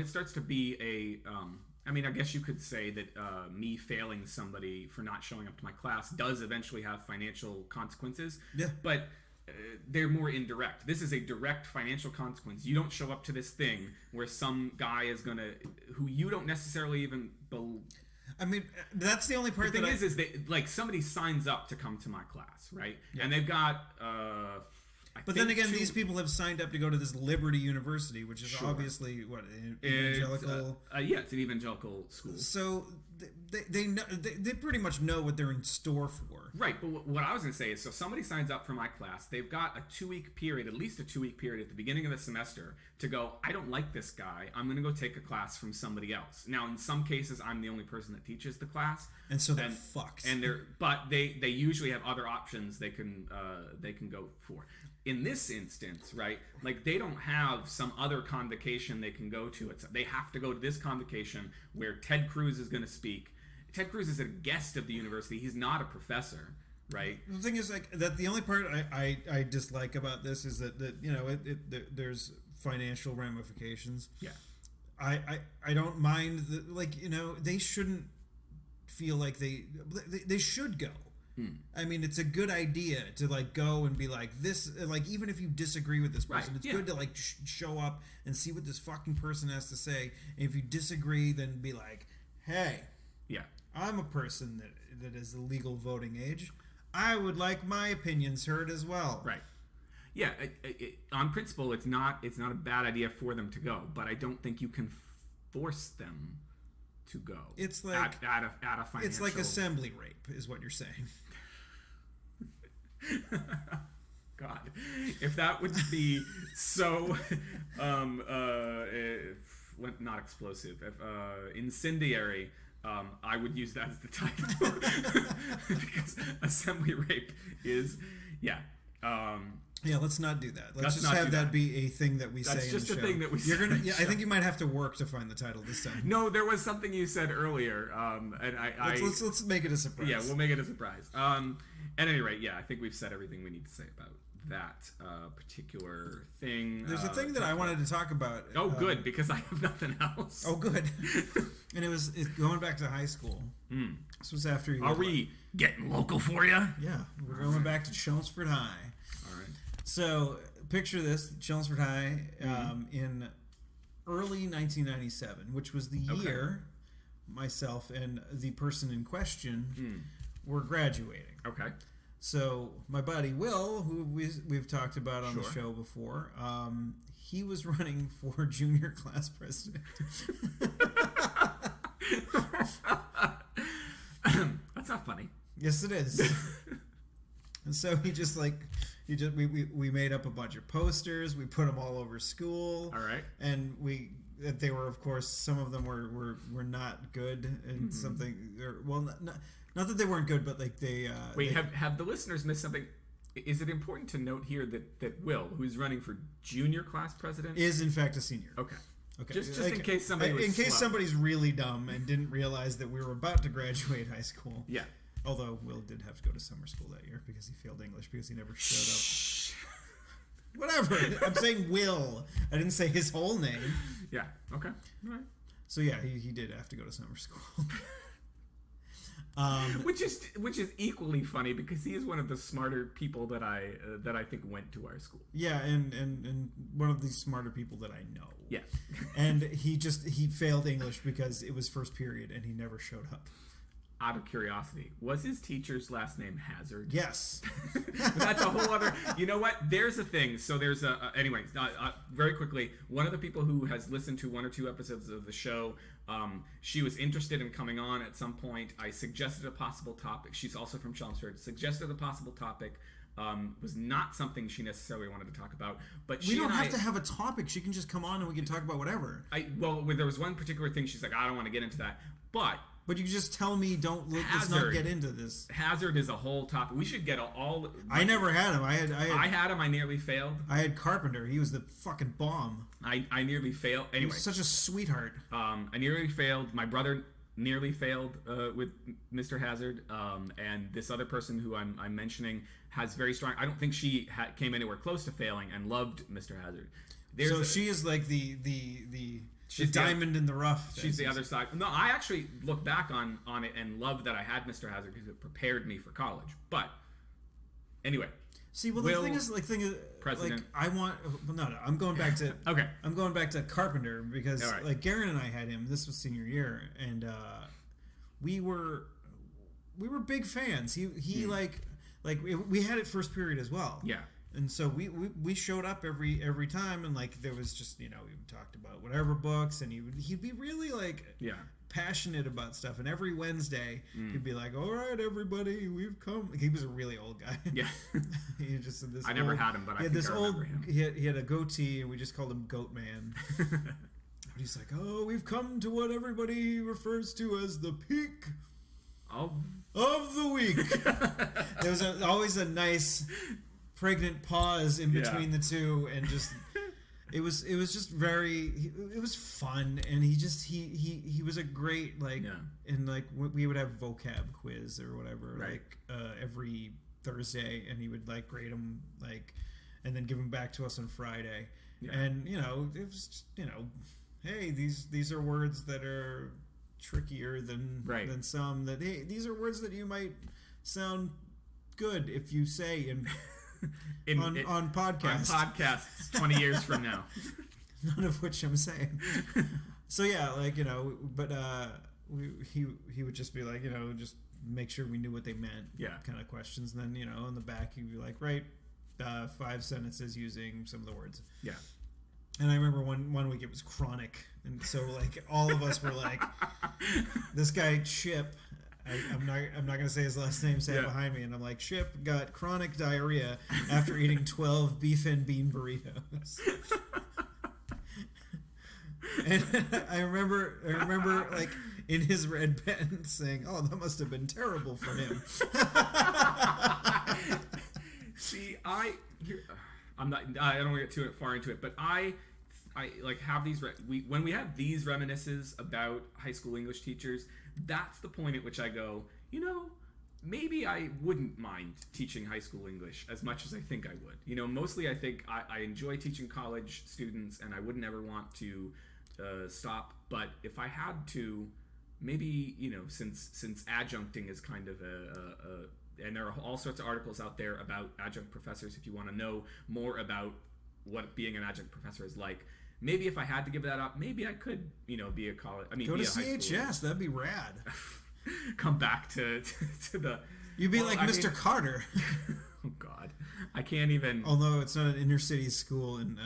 starts to be a I mean, I guess you could say that me failing somebody for not showing up to my class does eventually have financial consequences. Yeah. But they're more indirect. This is a direct financial consequence. You don't show up to this thing where some guy is who you don't necessarily even believe. I mean, that's the only part. The thing is that like somebody signs up to come to my class, right? Yeah. And they've got. But then again, these people have signed up to go to this Liberty University, which is obviously what evangelical. It's an evangelical school. So they pretty much know what they're in store for. Right, but what I was going to say is, so somebody signs up for my class, they've got a 2-week period, at least a 2-week period at the beginning of the semester to go, I don't like this guy, I'm going to go take a class from somebody else. Now, in some cases, I'm the only person that teaches the class. And so they're fucked. But they usually have other options they can go for. In this instance, right, like they don't have some other convocation they can go to. They have to go to this convocation where Ted Cruz is going to speak. Ted Cruz is a guest of the university. He's not a professor, right? The thing is, like, that the only part I dislike about this is that there's financial ramifications. Yeah. I don't mind they shouldn't feel like they should go. I mean, it's a good idea to like go and be like this, like even if you disagree with this person, it's good to like show up and see what this fucking person has to say. And if you disagree, then be like, hey, I'm a person that is the legal voting age. I would like my opinions heard as well. Right. Yeah. On principle, it's not a bad idea for them to go, but I don't think you can force them to go. It's like at a financial. It's like assembly rape, is what you're saying. God, if that would be so, not explosive, if incendiary. I would use that as the title because assembly rape is, yeah. Yeah, let's not do that. Let's just have that be a thing that we say in the show. That's just a thing that we say. I think you might have to work to find the title this time. No, there was something you said earlier, and let's make it a surprise. Yeah, we'll make it a surprise. At any rate, yeah, I think we've said everything we need to say about that particular thing. There's a thing that I wanted to talk about. Oh, good, because I have nothing else. Oh, good. And it's going back to high school. This was after you. Are we getting local for you? Yeah, we're going back to Chelmsford High. All right. So picture this: Chelmsford High in early 1997, which was the year myself and the person in question were graduating. Okay. So my buddy Will, who we've talked about on the show before, he was running for junior class president. That's not funny. Yes, it is. And so we made up a bunch of posters. We put them all over school. All right. And they were, of course, some of them were not good, and not that they weren't good, but like they. Wait, have the listeners missed something? Is it important to note here that Will, who's running for junior class president, is in fact a senior? Okay. Just in case somebody was somebody's really dumb and didn't realize that we were about to graduate high school. Yeah. Although Will did have to go to summer school that year because he failed English because he never showed up. Whatever. I'm saying Will. I didn't say his whole name. Yeah. Okay. All right. So yeah, he did have to go to summer school. Which is equally funny because he is one of the smarter people that I think went to our school. Yeah, and one of the smarter people that I know. Yeah. And he failed English because it was first period and he never showed up. Out of curiosity, was his teacher's last name Hazard? Yes. That's a whole other. You know what? There's a thing. So there's Anyways, very quickly, one of the people who has listened to one or two episodes of the show, she was interested in coming on at some point. I suggested a possible topic. She's also from Chelmsford. Suggested a possible topic. Was not something she necessarily wanted to talk about. But we don't have to have a topic. She can just come on and we can talk about whatever. There was one particular thing she's like, I don't want to get into that, but you just tell me let's not get into this. Hazard is a whole topic. We should get all. I never had him. I had him. I nearly failed. I had Carpenter. He was the fucking bomb. I nearly failed. Anyway, he was such a sweetheart. I nearly failed. My brother nearly failed with Mr. Hazard, and this other person who I'm mentioning has very strong. I don't think she came anywhere close to failing and loved Mr. Hazard. She is like the She's the diamond in the rough. She's the other side. No, I actually look back on it and love that I had Mr. Hazard because it prepared me for college. But anyway, see, the thing is, president. Like, I want. No, I'm going back to. Okay. I'm going back to Carpenter because like Garen and I had him. This was senior year, and we were big fans. He like we had it first period as well. Yeah. And so we showed up every time, and like there was just we talked about whatever books, and he'd be really like passionate about stuff. And every Wednesday he'd be like, "All right, everybody, we've come." He was a really old guy. Yeah, he just this. I never had him, but I think I remember him. He had a goatee, and we just called him Goat Man. He's like, "Oh, we've come to what everybody refers to as the peak of the week." There was always a nice pregnant pause in between the two, and just it was just it was fun, and he was a great and like we would have vocab quiz or whatever every Thursday, and he would like grade them and then give them back to us on Friday, and it was just, hey, these are words that are trickier than some, that hey, these are words that you might sound good if you say on podcasts. On podcasts 20 years from now. None of which I'm saying. So yeah, but he would just be like, just make sure we knew what they meant. Yeah. Kind of questions. And then, on the back he'd be like, write 5 sentences using some of the words. Yeah. And I remember one week it was chronic, and so like all of us were like, this guy Chip. I'm not gonna say his last name. Sat behind me, and I'm like, Chip got chronic diarrhea after eating 12 beef and bean burritos. And I remember like in his red pen saying, "Oh, that must have been terrible for him." See, I don't want to get too far into it, but I like have these when we have these reminiscences about high school English teachers. That's the point at which I go, maybe I wouldn't mind teaching high school English as much as I think I would. Mostly I think I enjoy teaching college students, and I wouldn't ever want to stop. But if I had to, maybe since adjuncting is kind of and there are all sorts of articles out there about adjunct professors if you want to know more about what being an adjunct professor is like. Maybe if I had to give that up, maybe I could, be a college. Go to CHS. That'd be rad. Come back to the. You'd be Mr. Carter. Oh God, I can't even. Although it's not an inner city school in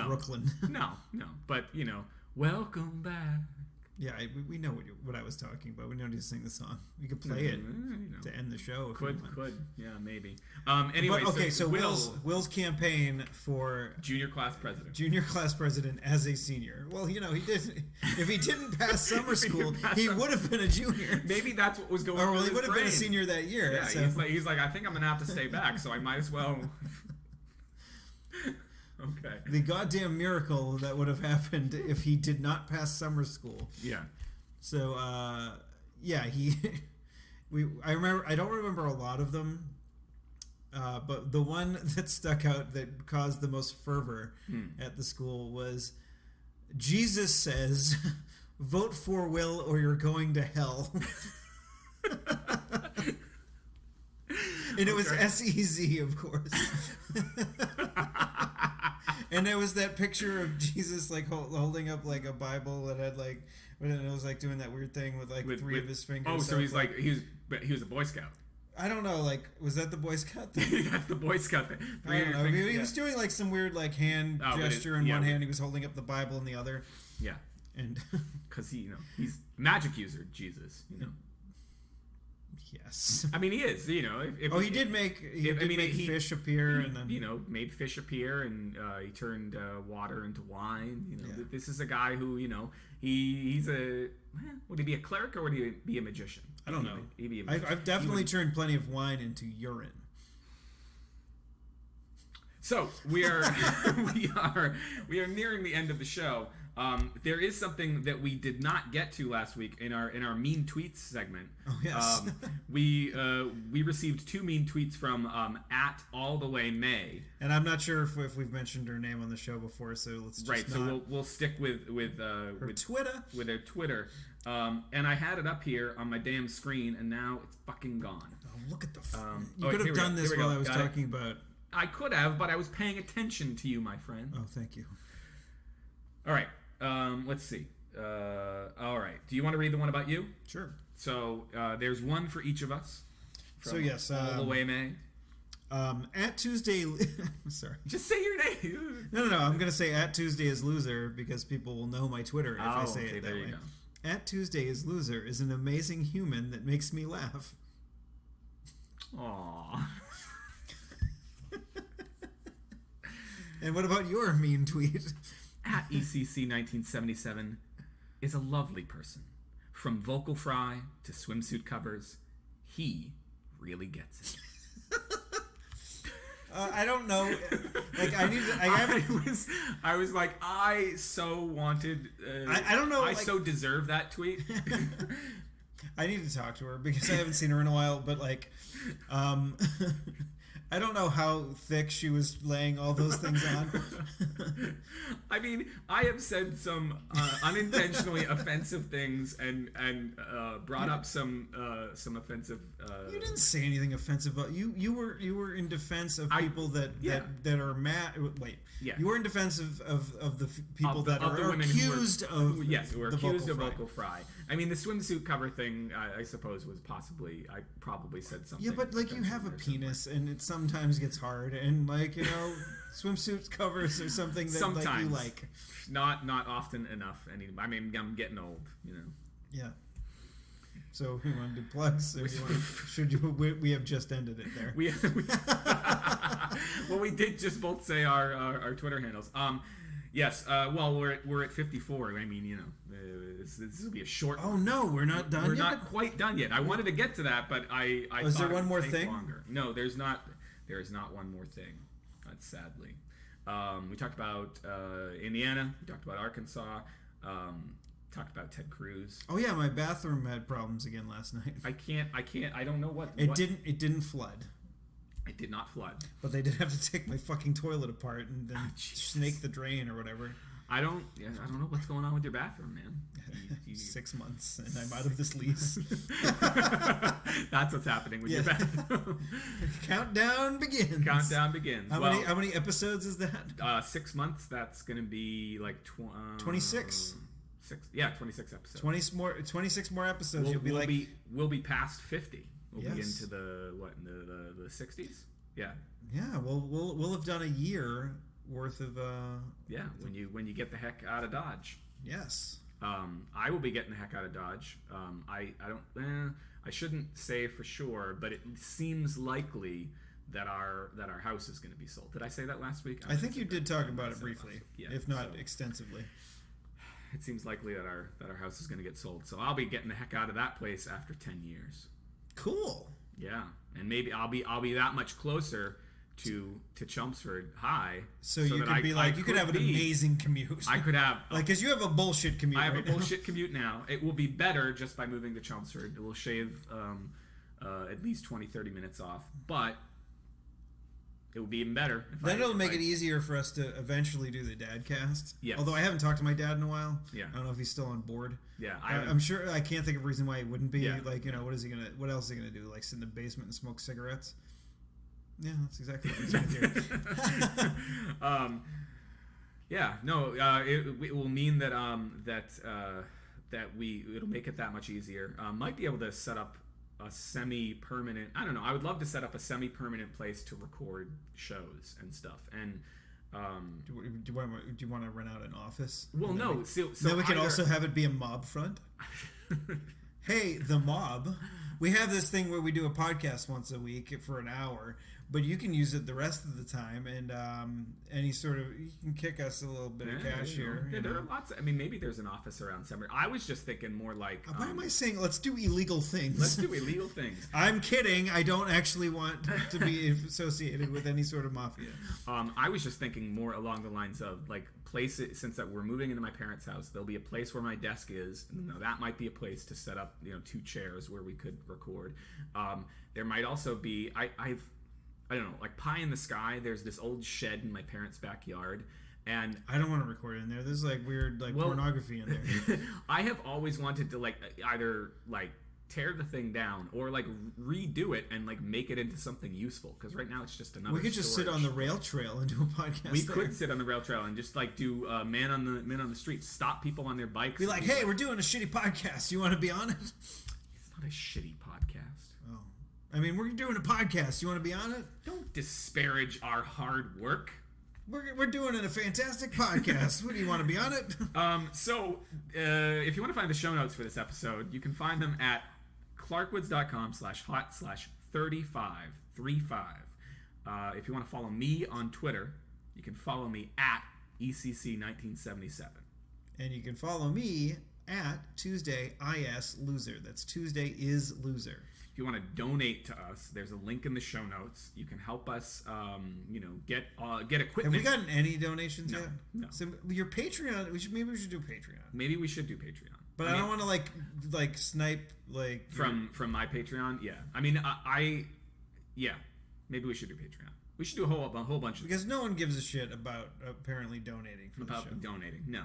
Brooklyn. No, but welcome back. Yeah, we know what I was talking about. We don't need to sing the song. We could play it to end the show. Could, yeah, maybe. Anyway, so Will's campaign for junior class president as a senior. Well, he did. If he didn't pass summer school, he would have been a junior. Maybe that's what was going on. Or he would have been a senior that year. Yeah, so. He's like, I think I'm gonna have to stay back, so I might as well. Okay. The goddamn miracle that would have happened if he did not pass summer school. Yeah. So, I don't remember a lot of them, but the one that stuck out that caused the most fervor at the school was, Jesus says, vote for Will or you're going to hell. And it was SEZ, of course. And it was that picture of Jesus like holding up like a Bible that had like, it was like doing that weird thing with like three of his fingers. Oh, so he's like he was a Boy Scout. I don't know, like, was that the Boy Scout thing? That's the Boy Scout thing. I don't know. He was doing like some weird like hand gesture in one hand. He was holding up the Bible in the other. Yeah, and because he's magic user Jesus. Yes. I mean, he is. He did make fish appear, and then made fish appear, and he turned water into wine. This is a guy who he's a. Would he be a cleric or would he be a magician? I don't know. I've definitely turned plenty of wine into urine. So we are nearing the end of the show. There is something that we did not get to last week in our mean tweets segment. Oh yes. We received 2 mean tweets from @allthewayMay. And I'm not sure if we've mentioned her name on the show before, so let's just So we'll stick with Twitter. With her Twitter. And I had it up here on my damn screen, and now it's fucking gone. Oh, look at the. You could have done this while I was talking about. I could have, but I was paying attention to you, my friend. Oh, thank you. All right. Let's see. All right. Do you want to read the one about you? Sure. So there's one for each of us. So yes, all the way, May. At Tuesday. Sorry. Just say your name. No. I'm gonna say at Tuesday is loser because people will know my Twitter if I say it that way. At Tuesday is loser is an amazing human that makes me laugh. Aww. And what about your mean tweet? At ECC1977 is a lovely person. From vocal fry to swimsuit covers, he really gets it. I don't know. Like I was like, I so wanted. I don't know. I so deserve that tweet. I need to talk to her because I haven't seen her in a while. But like, I don't know how thick she was laying all those things on. I mean, I have said some unintentionally offensive things and brought up some offensive. You didn't say anything offensive about you. You were in defense of people that are mad. Wait, you were in defense of the people that are accused of. Yes, who are accused of vocal fry. I mean, the swimsuit cover thing, I suppose, was I probably said something. Yeah, but like you have a penis, and it's sometimes gets hard, and swimsuit covers or something that sometimes. You like. Not often enough. I mean, I'm getting old. Yeah. So you want to do plugs? Or we have just ended it there. Well, we did just both say our Twitter handles. Yes. Well, we're at 54. I mean, this will be a short. Oh no, we're not done. We're not quite done yet. I wanted to get to that, but I is thought there one more thing? Longer. No, there's not. There is not one more thing. Sadly, we talked about Indiana. We talked about Arkansas. Talked about Ted Cruz. Oh yeah, my bathroom had problems again last night. I can't. I don't know what. It didn't flood. It did not flood. But they did have to take my fucking toilet apart and then snake the drain or whatever. I don't know what's going on with your bathroom, man. 6 months and I'm out of this lease. That's what's happening with your bathroom. Countdown begins. How many episodes is that? 6 months. That's going to be like 26. 26 episodes. 26 more episodes. We'll be past 50. We'll be into the 60s. Yeah. Yeah. We'll have done a year worth of. When you get the heck out of Dodge. Yes. I will be getting the heck out of Dodge. I shouldn't say for sure, but it seems likely that our house is going to be sold. Did I say that last week? I think you did talk about it briefly, if not extensively. It seems likely that our house is going to get sold. So I'll be getting the heck out of that place after 10 years. Cool. Yeah, and maybe I'll be that much closer to Chelmsford High. So you could be like, you could have an amazing commute. I could have because you have a bullshit commute. I have a bullshit commute now. It will be better just by moving to Chelmsford. It will shave at least 20-30 minutes off, but it would be even better. Then it'll make it easier for us to eventually do the Dadcast. Yes. Although I haven't talked to my dad in a while. Yeah. I don't know if he's still on board. Yeah. I'm sure. I can't think of a reason why he wouldn't be. Yeah. What else is he gonna do? Like sit in the basement and smoke cigarettes? Yeah, that's exactly what he's gonna do. It will mean that it'll make it that much easier. Might be able to set up a semi-permanent. I don't know. I would love to set up a semi-permanent place to record shows and stuff. And do you want to rent out an office? Well, no. So then we can also have it be a mob front. Hey, the mob. We have this thing where we do a podcast once a week for an hour, but you can use it the rest of the time, and you can kick us a little bit of cash here. Yeah, there are lots. Maybe there's an office around somewhere. I was just thinking more like. Why am I saying let's do illegal things? Let's do illegal things. I'm kidding. I don't actually want to be associated with any sort of mafia. I was just thinking more along the lines of like places. Since that we're moving into my parents' house, there'll be a place where my desk is. And, that might be a place to set up 2 chairs where we could record. There might also be I don't know, like pie in the sky. There's this old shed in my parents' backyard, and I don't want to record in there. There's weird pornography in there. I have always wanted to either tear the thing down or redo it and make it into something useful, because right now it's just another. We could just sit on the rail trail and do a podcast. We could sit on the rail trail and just do man on the street, stop people on their bikes. Be like, hey, we're doing a shitty podcast. You want to be on it? It's not a shitty podcast. Oh. We're doing a podcast. You want to be on it? Don't disparage our hard work. We're doing a fantastic podcast. What do you want to be on it? If you want to find the show notes for this episode, you can find them at clarkwoods.com/hot/3535. If you want to follow me on Twitter, you can follow me at ECC1977. And you can follow me at Tuesday IS Loser. That's Tuesday is Loser. If you want to donate to us, there's a link in the show notes. You can help us, get equipment. Have we gotten any donations yet? No. So your Patreon, maybe we should do Patreon. Maybe we should do Patreon. But I don't want to snipe from my Patreon. Yeah, maybe we should do Patreon. We should do a whole bunch of because no one gives a shit about apparently donating for the show. Donating. No.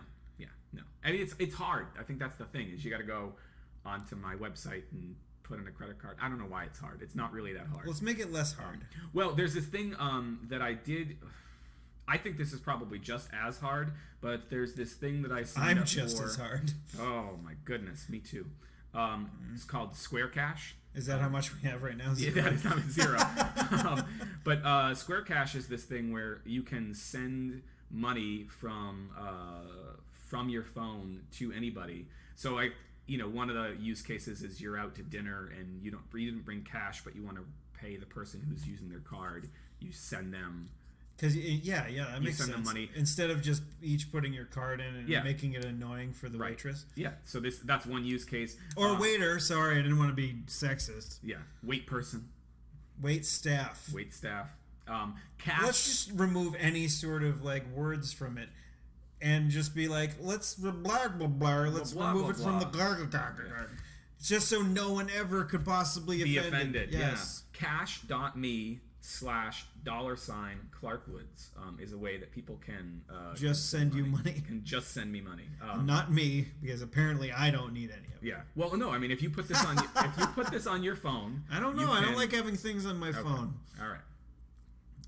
It's hard. I think that's the thing is you got to go onto my website and put in a credit card. I don't know why it's hard. It's not really that hard. Let's make it less hard. Well, there's this thing that I did. I think this is probably just as hard, but there's this thing that I signed up for. I'm just as hard. Oh my goodness, me too. It's called Square Cash. Is that how much we have right now? Yeah, that is not zero. But Square Cash is this thing where you can send money from your phone to anybody. So one of the use cases is you're out to dinner and you didn't bring cash, but you want to pay the person who's using their card. You send them. Because that makes sense. Them money instead of just each putting your card in and making it annoying for the waitress. Yeah, so that's one use case. Or waiter. Sorry, I didn't want to be sexist. Yeah, wait person, wait staff. Cash. Let's just remove any sort of like words from it, and just be like, let's blah blah blah. Let's remove it from the gargle. Just so no one ever could possibly be offended. Yes. Yeah. Cash.me/$ Clark Woods is a way that people can just send you money. Can just send me money. Not me, because apparently I don't need any of it. Yeah. Well, no. I mean, if you put this on your phone, I don't know. I don't like having things on my phone. All right.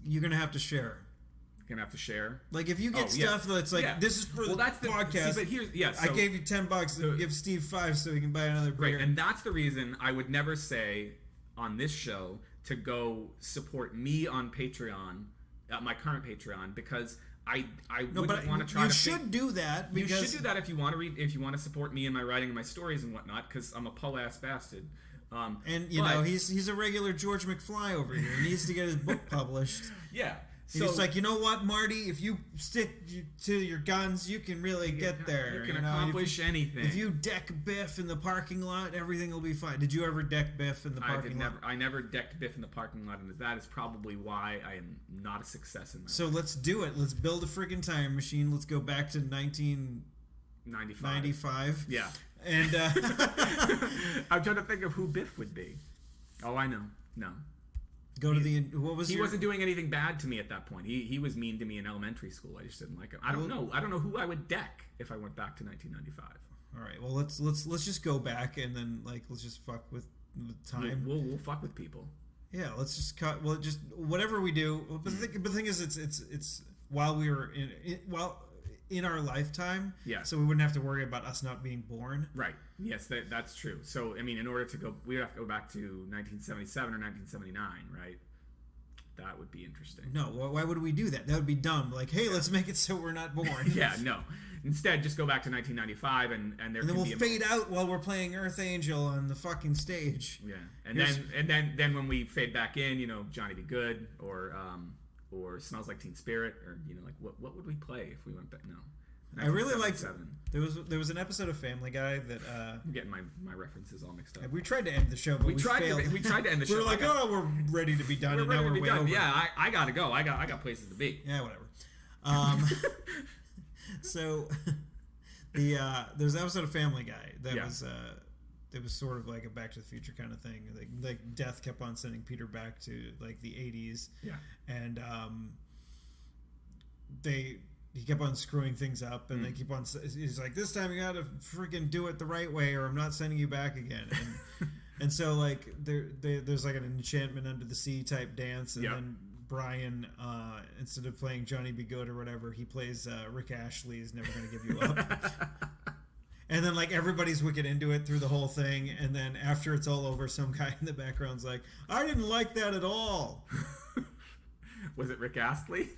You're gonna have to share. You're gonna have to share. Like if you get stuff that's like this is for the podcast. See, but here's I gave you $10 to give Steve $5 so he can buy another beer. Right, and that's the reason I would never say on this show to go support me on Patreon, my current Patreon, because I wouldn't want to try. You should do that. You should do that if you want to support me in my writing and my stories and whatnot, because I'm a po-ass bastard. And he's a regular George McFly over here. He needs to get his book published. Yeah. So he's like, you know what, Marty? If you stick to your guns, you can really get there. You can accomplish anything. If you deck Biff in the parking lot, everything will be fine. Did you ever deck Biff in the parking lot? I never decked Biff in the parking lot, and that is probably why I am not a success in that. So let's do it. Let's build a freaking time machine. Let's go back to 1995. Yeah. And I'm trying to think of who Biff would be. Oh, I know. No. He wasn't doing anything bad to me at that point. He was mean to me in elementary school. I just didn't like him. I don't know who I would deck if I went back to 1995. All right. Well, let's just go back and then let's just fuck with time. We'll fuck with people. Yeah. Let's just cut. Well, just whatever we do. But the thing is, it's while we were in our lifetime. Yeah. So we wouldn't have to worry about us not being born. Right. Yes, that's true. So, I mean, in order to go, we would have to go back to 1977 or 1979, right? That would be interesting. No, why would we do that? That would be dumb. Like, hey, let's make it so we're not born. Yeah, no. Instead, just go back to 1995 and then we'll fade out while we're playing Earth Angel on the fucking stage. Yeah. And then when we fade back in, Johnny Be Good or Smells Like Teen Spirit, or what would we play if we went back? No. I really liked. There was an episode of Family Guy that I'm getting my references all mixed up. We tried to end the show, but we failed. We tried to end the show. We were like, we're ready to be done, and now we're way over. Yeah, I gotta go. I got places to be. Yeah, whatever. So there's an episode of Family Guy that was it was sort of like a Back to the Future kind of thing. Like Death kept on sending Peter back to like the 80s. Yeah, and he kept on screwing things up, and they keep on. He's like, this time you got to freaking do it the right way, or I'm not sending you back again. And so like there's like an enchantment under the sea type dance, and then Brian, instead of playing Johnny Be Good or whatever, he plays Rick Ashley's Never Gonna Give You Up. And then like everybody's wicked into it through the whole thing, and then after it's all over, some guy in the background's like, I didn't like that at all. Was it Rick Astley?